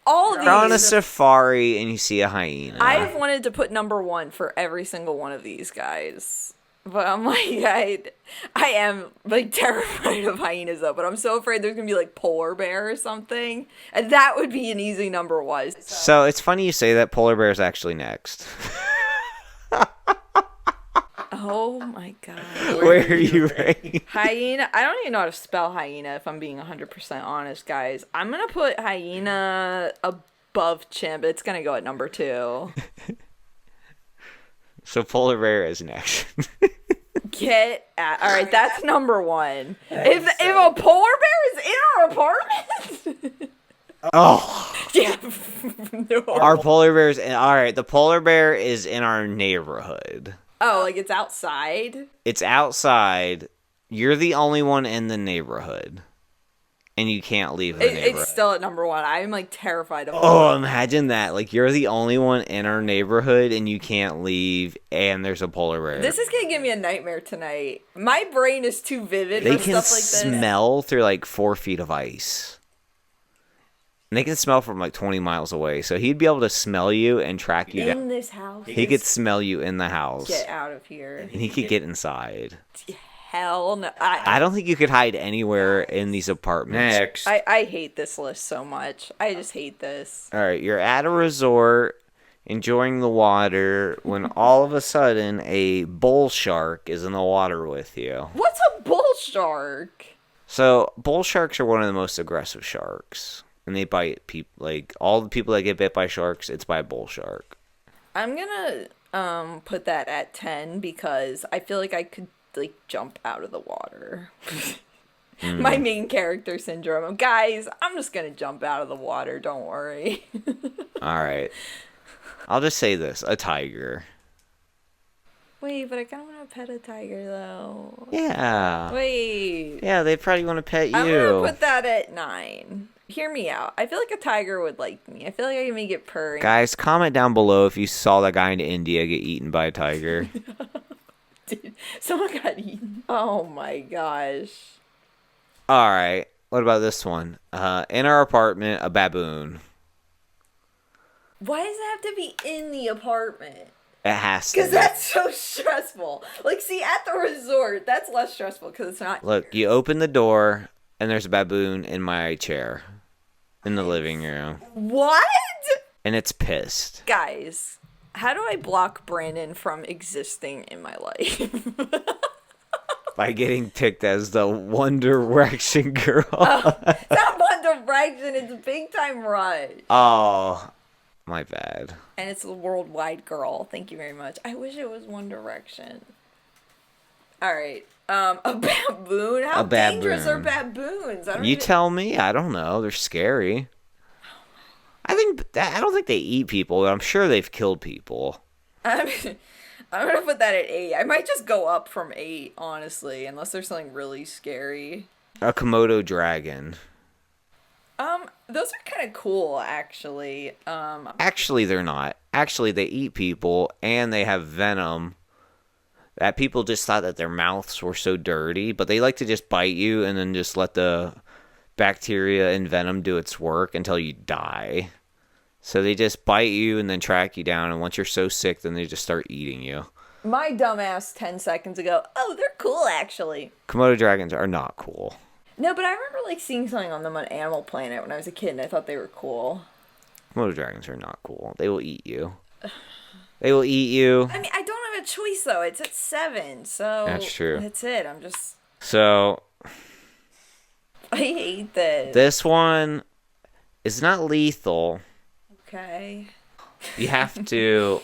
on a safari and you see a hyena. I've wanted to put number 1 for every single one of these guys. But I'm like, I am like terrified of hyenas though, but I'm so afraid there's gonna be like polar bear or something. And that would be an easy number 1. So it's funny you say that. Polar bear is actually next. Oh my god. Where are you rating? Hyena. I don't even know how to spell hyena if I'm being 100% honest, guys. I'm gonna put hyena above chimp. It's gonna go at number 2. So polar bear is next. All right, that's number 1. If a polar bear is in our apartment. Oh. Yeah. No. Our polar bear's all right. The polar bear is in our neighborhood. Oh, like it's outside? It's outside. You're the only one in the neighborhood. And you can't leave the neighborhood. It's still at number 1. I'm like terrified of it. Oh, imagine that. Like you're the only one in our neighborhood and you can't leave and there's a polar bear. This is gonna give me a nightmare tonight. My brain is too vivid for stuff like this. They can smell through like 4 feet of ice. And they can smell from like 20 miles away. So he'd be able to smell you and track you in this house. He could smell you in the house. Get out of here. And he could get inside. hell no. I don't think you could hide anywhere in these apartments. Next. I hate this list so much. I just hate this. All right, you're at a resort, enjoying the water, when all of a sudden a bull shark is in the water with you. What's a bull shark? So, bull sharks are one of the most aggressive sharks. And they bite people. Like, all the people that get bit by sharks, it's by a bull shark. I'm gonna put that at 10 because I feel like I could, like, jump out of the water. My main character syndrome. Guys, I'm just gonna jump out of the water. Don't worry. All right. I'll just say this. A tiger. Wait, but I kind of want to pet a tiger, though. Yeah. Wait. Yeah, they probably want to pet you. I'm going to put that at 9. Hear me out. I feel like a tiger would like me. I feel like I can make it purring. Guys, comment down below if you saw that guy in India get eaten by a tiger. Dude, someone got eaten. Oh my gosh. All right. What about this one? In our apartment, a baboon. Why does it have to be in the apartment? It has to. Because that's so stressful. Like, see, at the resort, that's less stressful because it's not. Look, you open the door, and there's a baboon in my chair in the living room. What? And it's pissed. Guys, how do I block Brandon from existing in my life? By getting picked as the One Direction girl. It's not One Direction, it's Big Time Rush. Oh, my bad. And it's a worldwide girl. Thank you very much. I wish it was One Direction. Alright. A baboon? How dangerous are baboons? You tell me. I don't know. They're scary. I don't think they eat people, but I'm sure they've killed people. I'm gonna put that at 8. I might just go up from 8, honestly, unless there's something really scary. A Komodo dragon. Those are kind of cool, actually. Actually, they're not. Actually, they eat people, and they have venom. That people just thought that their mouths were so dirty, but they like to just bite you and then just let the bacteria and venom do its work until you die. So they just bite you and then track you down, and once you're so sick, then they just start eating you. My dumbass 10 seconds ago, oh, they're cool, actually. Komodo dragons are not cool. No, but I remember, like, seeing something on them on Animal Planet when I was a kid, and I thought they were cool. Komodo dragons are not cool. They will eat you. They will eat you. I mean, I don't have a choice, though. It's at 7, so... That's true. That's it. I'm just... So... I hate this. This one is not lethal. Okay. You have to...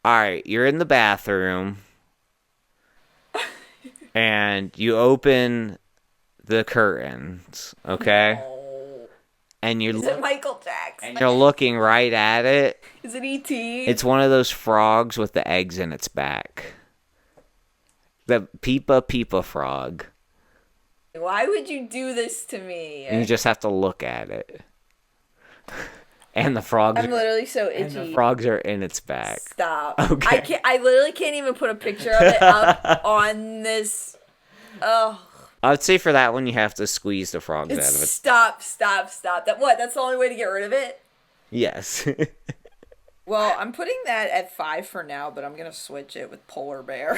Alright, you're in the bathroom. And you open the curtains, okay? No. And you're... Is it Michael Jackson? And you're looking right at it. Is it E.T.? It's one of those frogs with the eggs in its back. The Peepa frog. Why would you do this to me? And you just have to look at it. And the frogs. I'm literally so itchy. And the frogs are in its back. Stop. Okay. I literally can't even put a picture of it up on this. Ugh. I'd say for that one, you have to squeeze the frogs out of it. Stop. That's the only way to get rid of it? Yes. Well, I'm putting that at 5 for now, but I'm going to switch it with Polar Bear.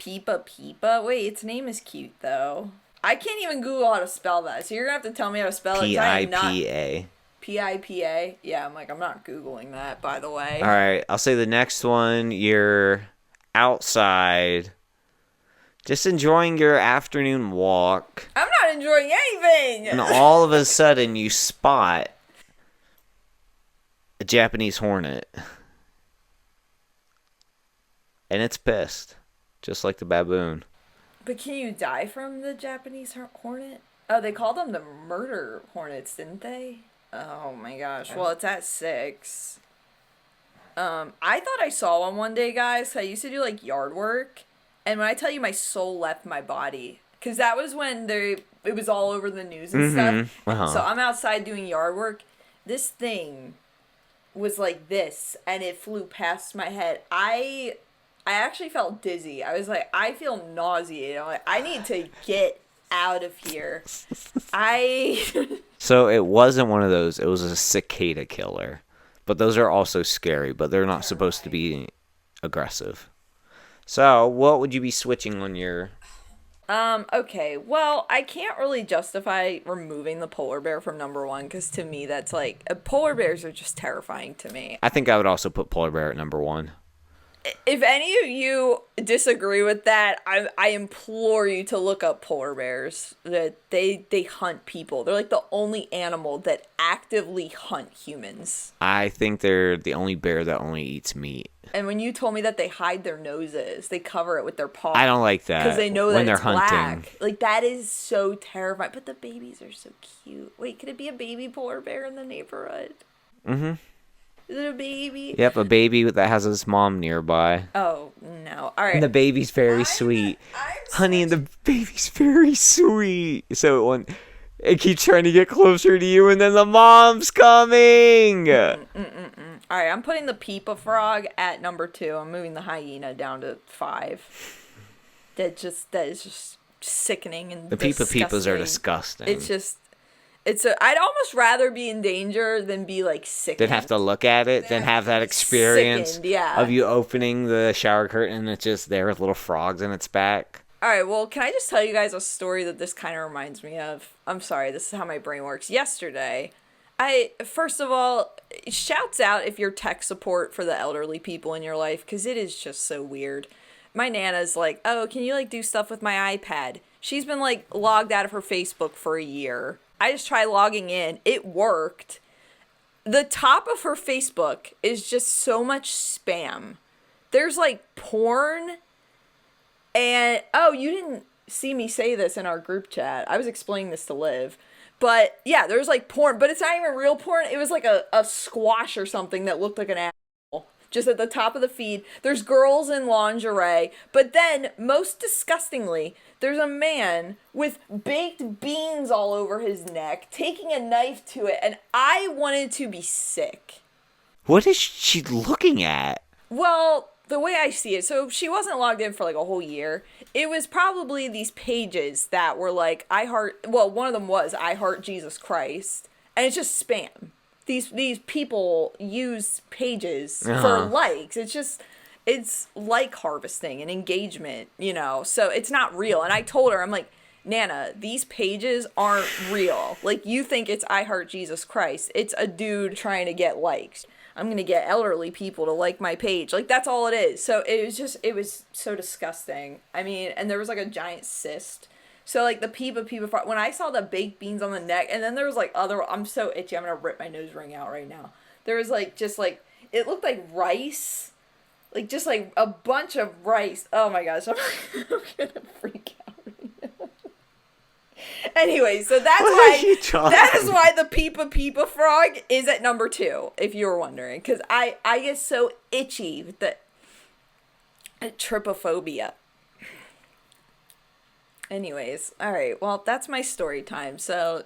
Peepa. Wait, its name is cute, though. I can't even Google how to spell that, so you're going to have to tell me how to spell it. P-I-P-A. P-I-P-A? Yeah, I'm not Googling that, by the way. All right, I'll say the next one, you're outside, just enjoying your afternoon walk. I'm not enjoying anything! And all of a sudden, you spot a Japanese hornet. And it's pissed, just like the baboon. But can you die from the Japanese hornet? Oh, they called them the murder hornets, didn't they? Oh my gosh. Well, it's at 6. I thought I saw one day, guys. I used to do, like, yard work. And when I tell you my soul left my body, because that was when it was all over the news and stuff. Uh-huh. So I'm outside doing yard work. This thing was like this, and it flew past my head. I actually felt dizzy. I was like, I feel nauseated. I'm like, I need to get out of here. So it wasn't one of those. It was a cicada killer. But those are also scary, but they're not supposed to be aggressive. So, what would you be switching on your... Okay, well, I can't really justify removing the polar bear from number 1, because to me, that's like, polar bears are just terrifying to me. I think I would also put polar bear at number 1. If any of you disagree with that, I implore you to look up polar bears. That they hunt people. They're like the only animal that actively hunt humans. I think they're the only bear that only eats meat. And when you told me that they hide their noses, they cover it with their paws. I don't like that. Because they know that when they're it's hunting. black. Like, that is so terrifying. But the babies are so cute. Wait, could it be a baby polar bear in the neighborhood? Mm-hmm. Is it a baby? Yep, a baby that has his mom nearby. Oh, no. All right. And the baby's very sweet. Honey, and the baby's very sweet. So when it keeps trying to get closer to you, and then the mom's coming. All right, I'm putting the Peepa frog at number 2. I'm moving the hyena down to 5. That is just sickening and the Peepas are disgusting. I'd almost rather be in danger than be like sick. Than have to look at it, than have that experience of you opening the shower curtain and it's just there with little frogs in its back. All right, well, can I just tell you guys a story that this kind of reminds me of? I'm sorry, this is how my brain works. Yesterday, first of all, shouts out if you're tech support for the elderly people in your life, because it is just so weird. My Nana's like, oh, can you like do stuff with my iPad? She's been like logged out of her Facebook for a year. I just tried logging in. It worked. The top of her Facebook is just so much spam. There's like porn. And, oh, you didn't see me say this in our group chat. I was explaining this to Liv. But, yeah, there's like porn. But it's not even real porn. It was like a squash or something that looked like an apple. Just at the top of the feed. There's girls in lingerie. But then, most disgustingly, there's a man with baked beans all over his neck, taking a knife to it, and I wanted to be sick. What is she looking at? Well, the way I see it, so she wasn't logged in for like a whole year. It was probably these pages that were like, one of them was I Heart Jesus Christ, and it's just spam. These people use pages for likes. It's like harvesting and engagement, so it's not real. And I told her, I'm like, Nana, these pages aren't real. Like, you think it's I Heart Jesus Christ. It's a dude trying to get likes. I'm going to get elderly people to like my page. Like, that's all it is. So it was so disgusting. I mean, and there was like a giant cyst. So like the Peepa, when I saw the baked beans on the neck, and then there was like I'm so itchy. I'm going to rip my nose ring out right now. There was like, just like, it looked like rice. Like, just like a bunch of rice. Oh my gosh, I'm gonna freak out right now. Anyway, so that is why the Peepa frog is at number 2, if you were wondering. Because I get so itchy with the trypophobia. Anyways, alright, well, that's my story time, so,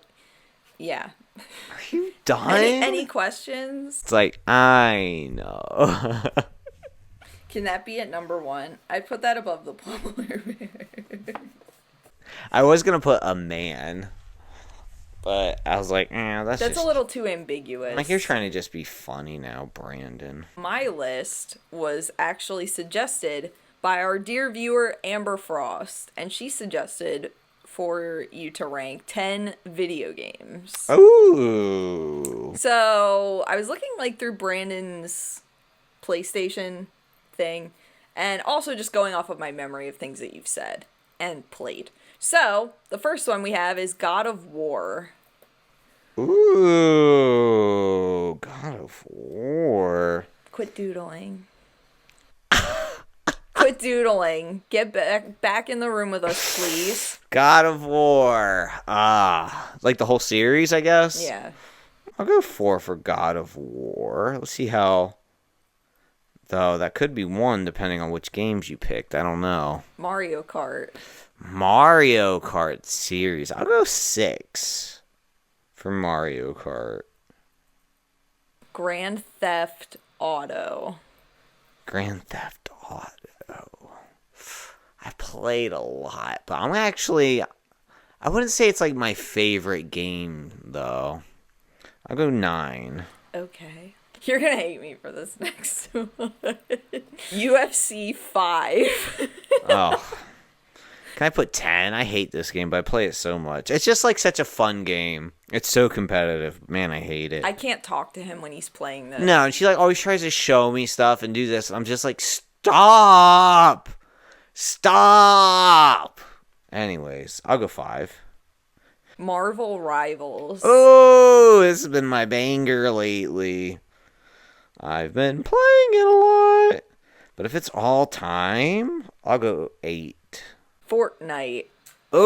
yeah. Are you done? Any questions? It's like, I know. Can that be at number 1? I'd put that above the polar bear. I was going to put a man, but I was like, that's a little too ambiguous. Like, you're trying to just be funny now, Brandon. My list was actually suggested by our dear viewer, Amber Frost, and she suggested for you to rank 10 video games. Ooh. So, I was looking, like, through Brandon's PlayStation thing, and also just going off of my memory of things that you've said and played. So, the first one we have is God of War. Ooh, God of War. Quit doodling. Quit doodling. Get back in the room with us, please. God of War. Like the whole series, I guess? Yeah. I'll go 4 for God of War. Let's see how... Though, that could be 1 depending on which games you picked. I don't know. Mario Kart series. I'll go 6 for Mario Kart. Grand Theft Auto. I played a lot, but I wouldn't say it's like my favorite game, though. I'll go 9. Okay. You're gonna hate me for this next one. UFC 5. Oh. Can I put 10? I hate this game, but I play it so much. It's just like such a fun game. It's so competitive. Man, I hate it. I can't talk to him when he's playing this. No, and she like always tries to show me stuff and do this. I'm just like, stop! Stop! Anyways, I'll go 5. Marvel Rivals. Oh, this has been my banger lately. I've been playing it a lot. But if it's all time, I'll go 8. Fortnite. Oh,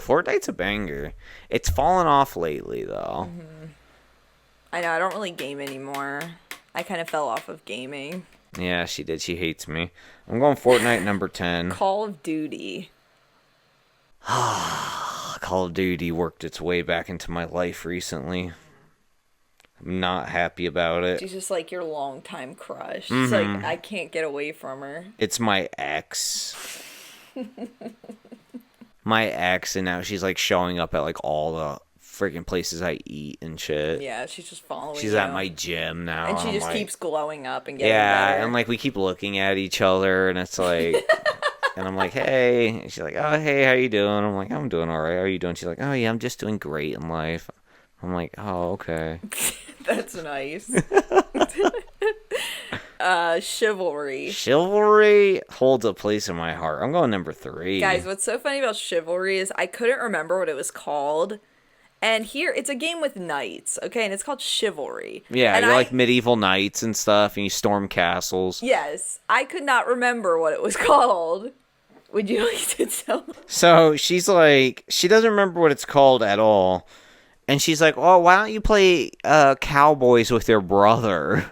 Fortnite's a banger. It's fallen off lately, though. Mm-hmm. I know, I don't really game anymore. I kind of fell off of gaming. Yeah, she did. She hates me. I'm going Fortnite number 10. Call of Duty. Call of Duty worked its way back into my life recently. I'm not happy about it. She's just like your longtime crush. Mm-hmm. It's like, I can't get away from her. It's my ex. My ex, and now she's like showing up at like all the freaking places I eat and shit. Yeah, she's just following She's you. at my gym now. And she just like, keeps glowing up and getting better. And like we keep looking at each other, and it's like... And I'm like, hey. And she's like, oh, hey, how you doing? I'm like, I'm doing all right. How are you doing? She's like, oh, yeah, I'm just doing great in life. I'm like, oh, okay. That's nice. Chivalry. Chivalry holds a place in my heart. I'm going number 3. Guys, what's so funny about Chivalry is I couldn't remember what it was called. And here, it's a game with knights, okay? And it's called Chivalry. Yeah, and you're like medieval knights and stuff, and you storm castles. Yes. I could not remember what it was called. Would you like to tell me? So she's like, she doesn't remember what it's called at all. And she's like, oh, why don't you play Cowboys with your brother?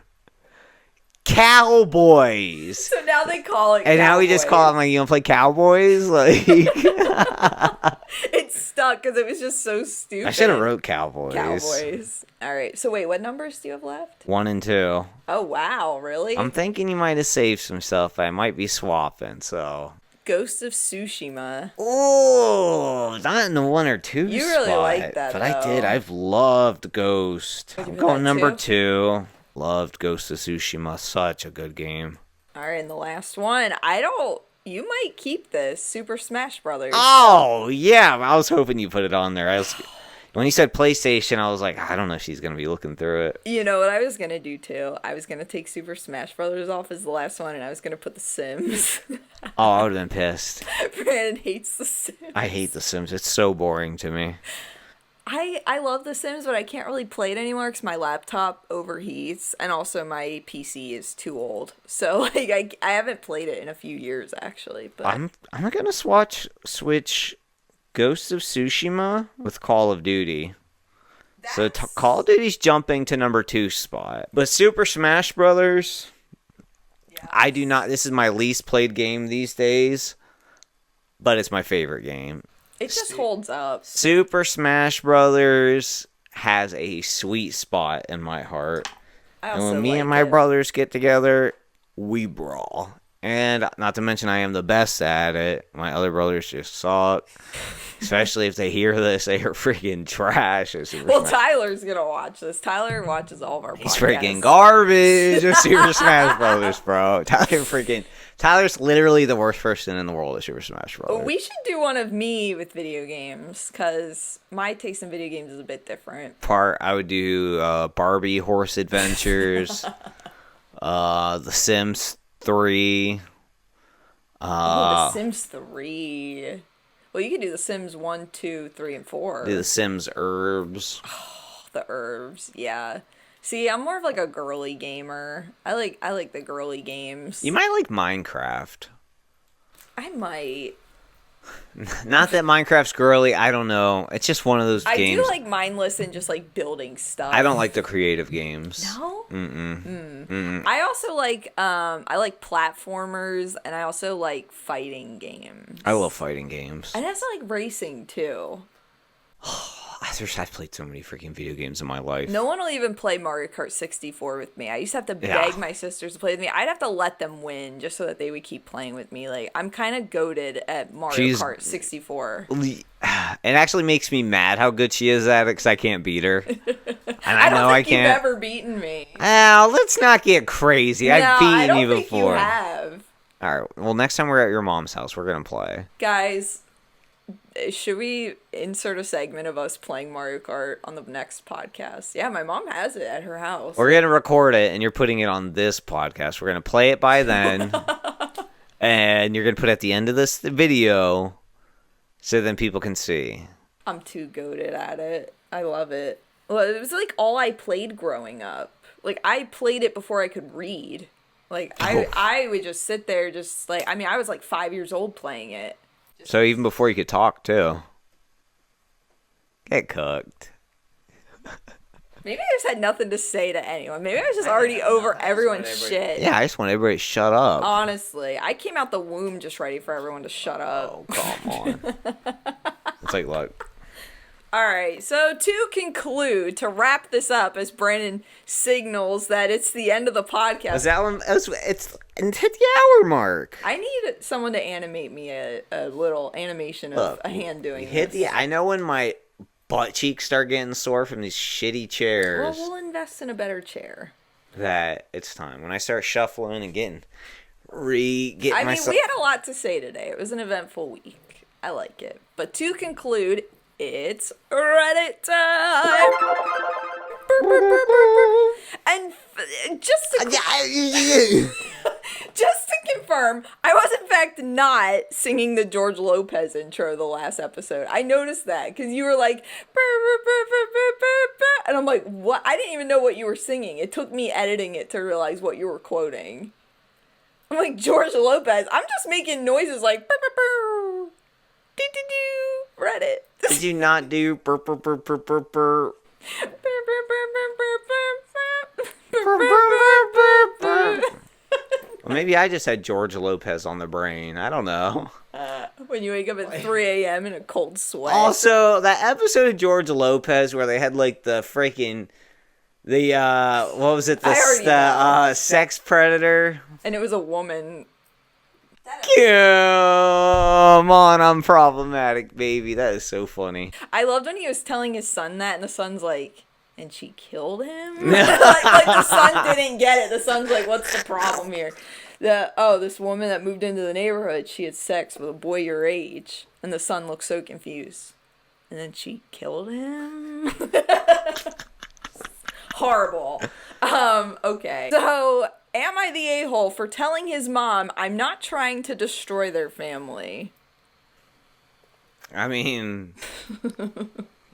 Cowboys! So now they call it And Cowboys. now we just call it, like, you want to play Cowboys? Like, It stuck because it was just so stupid. I should have wrote Cowboys. Cowboys. All right. So wait, what numbers do you have left? 1 and 2. Oh, wow. Really? I'm thinking you might have saved some stuff. I might be swapping, so... Ghost of Tsushima. Oh, not in the 1 or 2 You really spot, like that, but though. I did. I've loved Ghost. I'm going number 2. Loved Ghost of Tsushima. Such a good game. All right, and the last one. You might keep this. Super Smash Brothers. Oh, yeah. I was hoping you put it on there. When you said PlayStation, I was like, I don't know if she's going to be looking through it. You know what I was going to do, too? I was going to take Super Smash Brothers off as the last one, and I was going to put The Sims. Oh, I would have been pissed. Brandon hates The Sims. I hate The Sims. It's so boring to me. I love The Sims, but I can't really play it anymore because my laptop overheats, and also my PC is too old. So like I haven't played it in a few years actually. But I'm gonna switch Ghost of Tsushima with Call of Duty. So Call of Duty's jumping to number 2 spot, but Super Smash Brothers. Yeah. I do not. This is my least played game these days, but it's my favorite game. It just holds up. Super Smash Brothers has a sweet spot in my heart. And when me and my brothers get together, we brawl. And not to mention I am the best at it. My other brothers just suck. Especially if they hear this, they are freaking trash at Super Smash. Tyler's going to watch this. Tyler watches all of our podcasts. He's freaking garbage at Super Smash Brothers, bro. Tyler's literally the worst person in the world at Super Smash Bros. We should do one of me with video games, because my taste in video games is a bit different. I would do Barbie Horse Adventures, The Sims 3. The Sims 3. Well, you could do The Sims 1, 2, 3, and 4. Do The Sims Herbs. Oh, the Herbs, yeah. See, I'm more of like a girly gamer. I like the girly games. You might like Minecraft. I might. Not that Minecraft's girly, I don't know. It's just one of those games. I do like mindless and just like building stuff. I don't like the creative games. No? Mm-mm. I also like I like platformers, and I also like fighting games. I love fighting games. And I also like racing too. I've played so many freaking video games in my life. No one will even play Mario Kart 64 with me. I used to have to beg my sisters to play with me. I'd have to let them win just so that they would keep playing with me. Like, I'm kind of goated at Mario Kart 64. It actually makes me mad how good she is at it because I can't beat her. And I don't think you've ever beaten me. Let's not get crazy. I've beaten you before. You have. All right. Well, next time we're at your mom's house, we're going to play. Guys, should we insert a segment of us playing Mario Kart on the next podcast? Yeah, my mom has it at her house. We're going to record it, and you're putting it on this podcast. We're going to play it by then, and you're going to put it at the end of this video so then people can see. I'm too goated at it. I love it. Well, it was like all I played growing up. Like, I played it before I could read. Like, I would just sit there just like, I mean, I was like 5 years old playing it. So even before you could talk, too. Get cooked. Maybe I just had nothing to say to anyone. Maybe I was just already over everyone's shit. Yeah, I just want everybody to shut up. Honestly, I came out the womb just ready for everyone to shut up. Oh, come on. It's like, look. All right, so to conclude, to wrap this up, as Brandon signals that it's the end of the podcast. Is that one? It's hit the hour mark. I need someone to animate me a little animation of a hand doing this. I know when my butt cheeks start getting sore from these shitty chairs. Well, we'll invest in a better chair. That it's time. When I start shuffling and getting myself... we had a lot to say today. It was an eventful week. I like it. But to conclude... it's Reddit time! And just to confirm, I was in fact not singing the George Lopez intro the last episode. I noticed that because you were like, and I'm like, what? I didn't even know what you were singing. It took me editing it to realize what you were quoting. I'm like, George Lopez. I'm just making noises like, Reddit. Did you not do burr, burr, burr, burr, burr, burr? Well, maybe I just had George Lopez on the brain. I don't know. When you wake up at 3 a.m. in a cold sweat. Also, that episode of George Lopez where they had like the freaking what was it? The sex predator. And it was a woman. Come on, I'm problematic, baby. That is so funny. I loved when he was telling his son that, and the son's like, and she killed him? like the son didn't get it. The son's like, what's the problem here? This woman that moved into the neighborhood, she had sex with a boy your age. And the son looks so confused. And then she killed him? Horrible. Okay. So... am I the a-hole for telling his mom I'm not trying to destroy their family? I mean,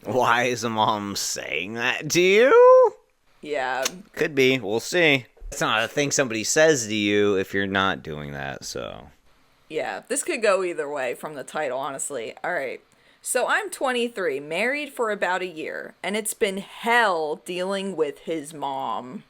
why is a mom saying that to you? Yeah. Could be. We'll see. It's not a thing somebody says to you if you're not doing that, so. Yeah, this could go either way from the title, honestly. All right. So I'm 23, married for about a year, and it's been hell dealing with his mom.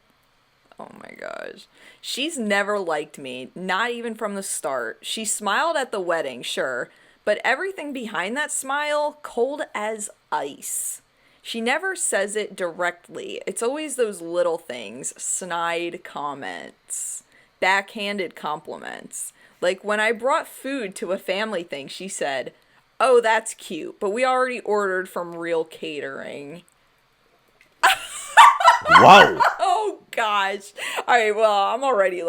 Oh my gosh. She's never liked me, not even from the start. She smiled at the wedding, sure, but everything behind that smile, cold as ice. She never says it directly. It's always those little things, snide comments, backhanded compliments. Like when I brought food to a family thing, she said, "Oh, that's cute, but we already ordered from Real Catering." Whoa. Oh gosh. All right, well, I'm already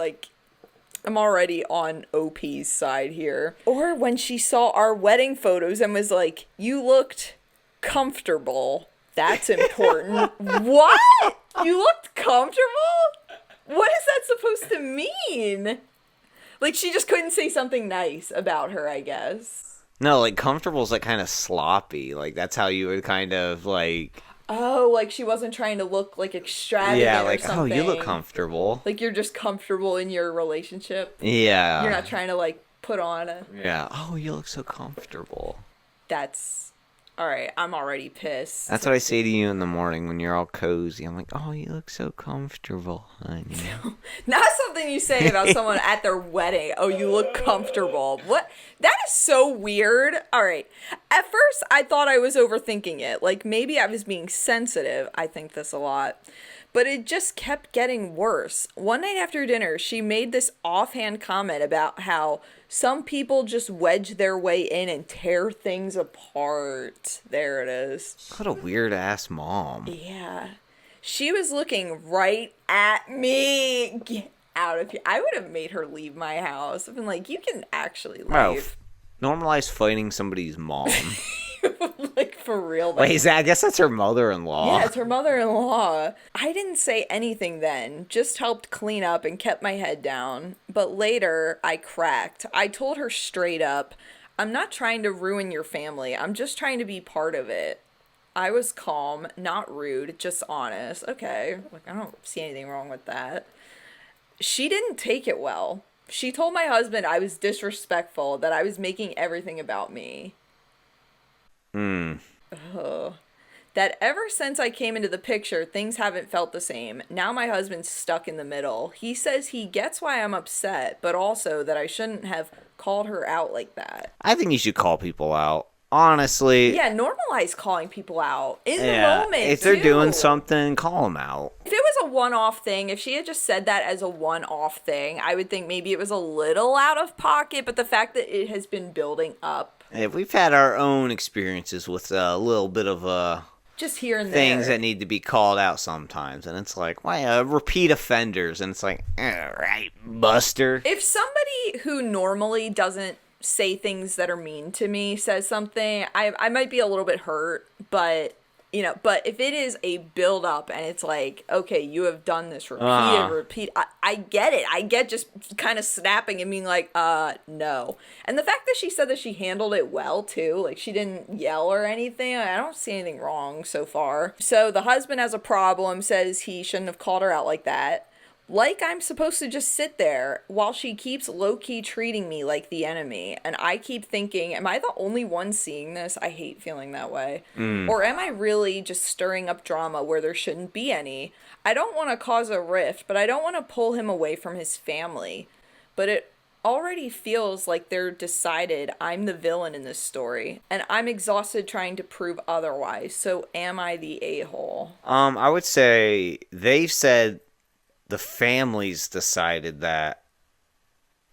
on OP's side here. Or when she saw our wedding photos and was like, "You looked comfortable. That's important." What? You looked comfortable? What is that supposed to mean? Like, she just couldn't say something nice about her, I guess. No, like, comfortable is like kind of sloppy. Like, that's how you would kind of like... Oh, like she wasn't trying to look like extravagant or something. Oh, you look comfortable. Like you're just comfortable in your relationship. Yeah. You're not trying to like put on a... Yeah. Oh, you look so comfortable. That's... All right, I'm already pissed. That's what I say to you in the morning when you're all cozy. I'm like, "Oh, you look so comfortable, honey." Not something you say about someone at their wedding. Oh, you look comfortable. What? That is so weird. All right. At first, I thought I was overthinking it. Like, maybe I was being sensitive. I think this a lot. But it just kept getting worse. One night after dinner, she made this offhand comment about how some people just wedge their way in and tear things apart. There it is. What a weird-ass mom. Yeah. She was looking right at me. Get out of here. I would have made her leave my house. I've been like, you can actually leave. Wow. Normalize fighting somebody's mom. Like, for real. Wait, I guess that's her mother-in-law. Yeah, it's her mother-in-law. I didn't say anything then, just helped clean up and kept my head down. But later, I cracked. I told her straight up, I'm not trying to ruin your family. I'm just trying to be part of it. I was calm, not rude, just honest. Okay, like, I don't see anything wrong with that. She didn't take it well. She told my husband I was disrespectful, that I was making everything about me. That ever since I came into the picture, things haven't felt the same. Now my husband's stuck in the middle. He says he gets why I'm upset, but also that I shouldn't have called her out like that. I think you should call people out. Honestly. Yeah, normalize calling people out in the moment. If they're doing something, call them out. If it was a one-off thing, if she had just said that as a one-off thing, I would think maybe it was a little out of pocket, but the fact that it has been building up. If we've had our own experiences with a little bit of just here and things there that need to be called out sometimes, and it's like, why repeat offenders, and it's like, all right, Buster. If somebody who normally doesn't say things that are mean to me says something, I might be a little bit hurt, but but if it is a build up and it's like, okay, you have done this repeat, I get it. I get just kind of snapping and being like, no. And the fact that she said that she handled it well too, like she didn't yell or anything, I don't see anything wrong so far. So the husband has a problem, says he shouldn't have called her out like that. Like I'm supposed to just sit there while she keeps low-key treating me like the enemy. And I keep thinking, am I the only one seeing this? I hate feeling that way. Or am I really just stirring up drama where there shouldn't be any? I don't want to cause a rift, but I don't want to pull him away from his family. But it already feels like they're decided I'm the villain in this story. And I'm exhausted trying to prove otherwise. So am I the a-hole? I would say they've said the family's decided that.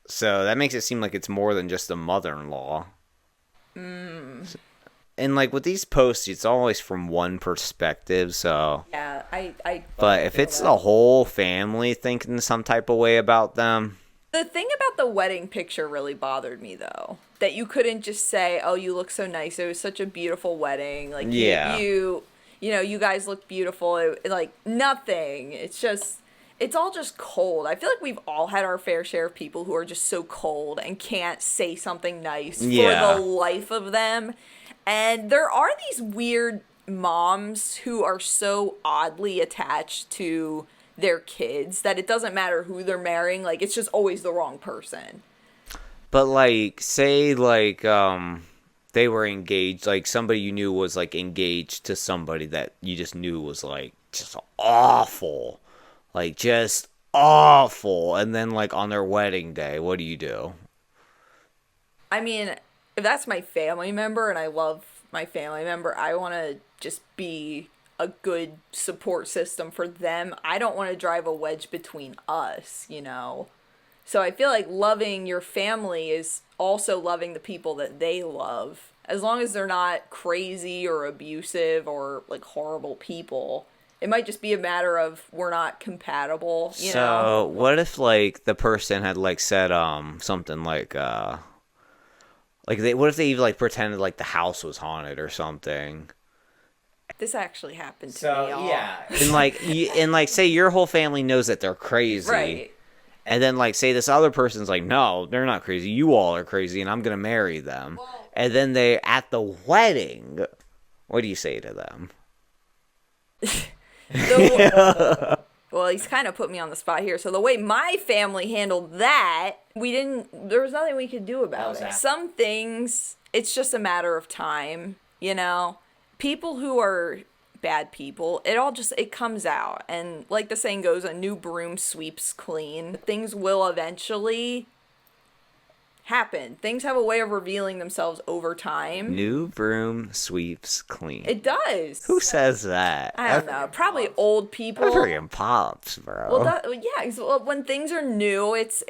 So that makes it seem like it's more than just the mother-in-law. And like with these posts, it's always from one perspective, so. Yeah, I But if it's the whole family thinking some type of way about them. The thing about the wedding picture really bothered me, though. That you couldn't just say, oh, you look so nice. It was such a beautiful wedding. Like, yeah. you guys look beautiful. Like, nothing. It's all just cold. I feel like we've all had our fair share of people who are just so cold and can't say something nice for the life of them. And there are these weird moms who are so oddly attached to their kids that it doesn't matter who they're marrying. Like, it's just always the wrong person. But, like, say, like, they were engaged, like, somebody you knew was, like, engaged to somebody that you just knew was, like, just awful. Like, just awful. And then, like, on their wedding day, what do you do? I mean, if that's my family member and I love my family member, I want to just be a good support system for them. I don't want to drive a wedge between us, So I feel like loving your family is also loving the people that they love. As long as they're not crazy or abusive or, like, horrible people. It might just be a matter of we're not compatible, you know? So, what if, like, the person had, like, said, something like, what if they even, like, pretended, like, the house was haunted or something? This actually happened to me, y'all. Yeah. And, like, say your whole family knows that they're crazy. Right. And then, like, say this other person's like, no, they're not crazy. You all are crazy, and I'm going to marry them. Well, and then at the wedding, what do you say to them? Well, he's kind of put me on the spot here. So the way my family handled that, there was nothing we could do about it. Some things, it's just a matter of time, People who are bad people. It comes out. And like the saying goes, a new broom sweeps clean. Things will eventually happen. Things have a way of revealing themselves over time. New broom sweeps clean. It does. Who says that? I don't know. Probably old people. That's freaking pops, bro. Well, when things are new, it's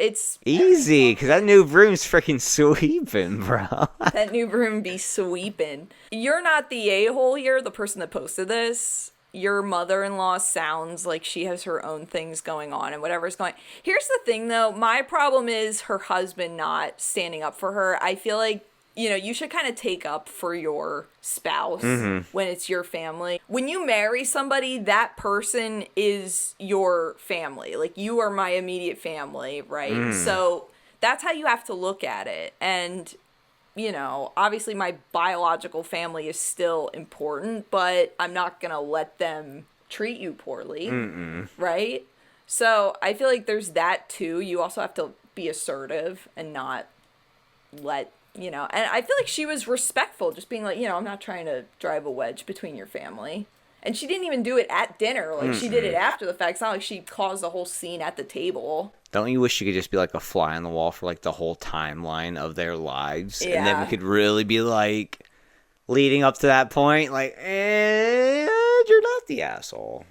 easy, because that new broom's freaking sweeping, bro. That new broom be sweeping. You're not the a-hole here, the person that posted this. Your mother-in-law sounds like she has her own things going on and whatever's going. Here's the thing, though. My problem is her husband not standing up for her. I feel like, you should kind of take up for your spouse when it's your family. When you marry somebody, that person is your family. Like, you are my immediate family, right? So that's how you have to look at it. And obviously my biological family is still important, but I'm not going to let them treat you poorly, right? So I feel like there's that too. You also have to be assertive and not let, and I feel like she was respectful, just being like, I'm not trying to drive a wedge between your family. And she didn't even do it at dinner. Like, she did it after the fact. It's not like she caused the whole scene at the table. Don't you wish you could just be like a fly on the wall for like the whole timeline of their lives? Yeah. And then we could really be like, leading up to that point, like, you're not the asshole.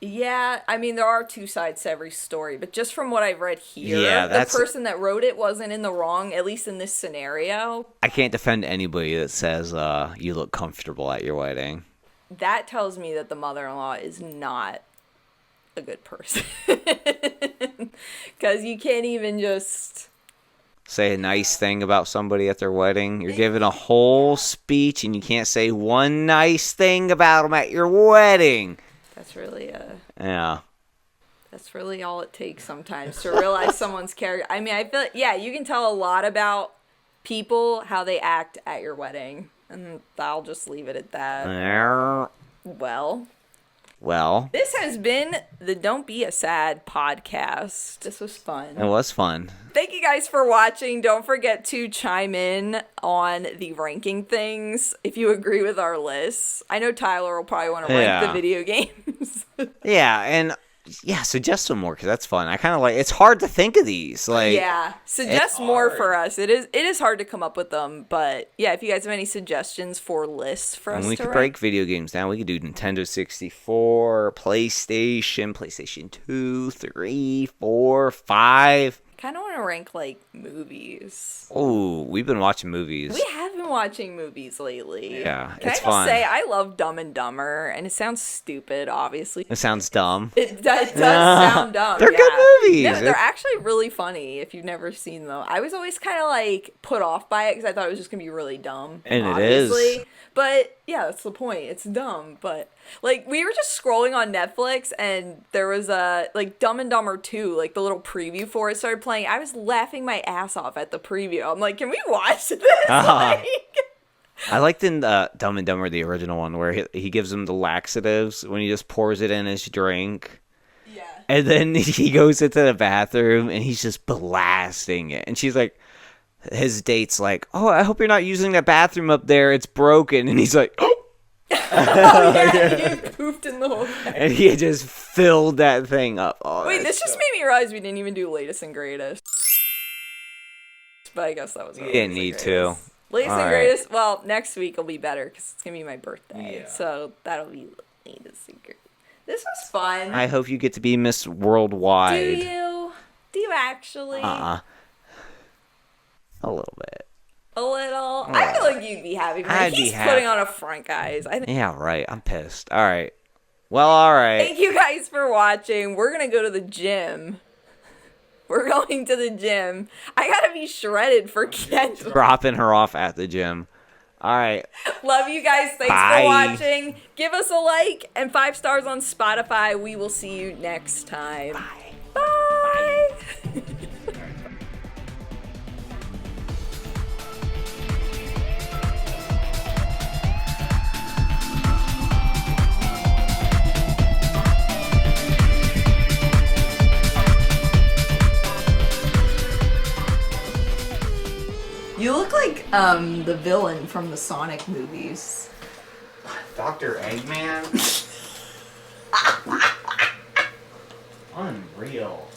Yeah, I mean, there are two sides to every story. But just from what I've read here, the person that wrote it wasn't in the wrong, at least in this scenario. I can't defend anybody that says you look comfortable at your wedding. That tells me that the mother-in-law is not a good person. Because you can't even just say a nice thing about somebody at their wedding. You're giving a whole speech and you can't say one nice thing about them at your wedding. That's really yeah. That's really all it takes sometimes to realize someone's character. I mean, I feel like, you can tell a lot about people, how they act at your wedding. And I'll just leave it at that. Well, this has been the Don't Be a Sad podcast. This was fun. It was fun. Thank you guys for watching. Don't forget to chime in on the ranking things if you agree with our lists. I know Tyler will probably want to rank the video games. And suggest some more, because that's fun. I kind of like, it's hard to think of these. Like, suggest more for us. It is hard to come up with them, but if you guys have any suggestions for lists for us to we could break video games down. We could do Nintendo 64, PlayStation 2, 3, 4, 5. Kind of want to rank like movies. Oh, we've been watching movies. We have been watching movies lately. Yeah, Can it's I just fun. say I love Dumb and Dumber, and it sounds stupid, obviously. It sounds dumb. It does sound dumb. They're good movies. No, they're actually really funny if you've never seen them. I was always kind of like put off by it because I thought it was just gonna be really dumb. And obviously. It is. But that's the point. It's dumb, but like we were just scrolling on Netflix and there was like Dumb and Dumber 2, like the little preview for it started playing. I was laughing my ass off at the preview. I'm like, can we watch this? I liked in Dumb and Dumber, the original one, where he gives him the laxatives when he just pours it in his drink. Yeah. And then he goes into the bathroom and he's just blasting it. And she's like, his date's like, oh, I hope you're not using that bathroom up there. It's broken. And he's like, oh. He pooped in the whole thing. And he had just filled that thing up. Oh, wait, this just made me realize we didn't even do latest and greatest. But I guess that was. We didn't need to. Latest and greatest. Well, next week will be better because it's gonna be my birthday. Yeah. So that'll be latest and greatest. This was fun. I hope you get to be Miss Worldwide. Do you? Do you actually? A little bit. A little? I feel like you'd be happy. He's putting on a front, guys. Yeah, right. I'm pissed. All right. Well, all right. Thank you guys for watching. We're going to go to the gym. We're going to the gym. I got to be shredded for Kendall. Dropping her off at the gym. All right. Love you guys. Thanks for watching. Give us a like and 5 stars on Spotify. We will see you next time. Bye. Bye. You look like the villain from the Sonic movies. Dr. Eggman? Unreal.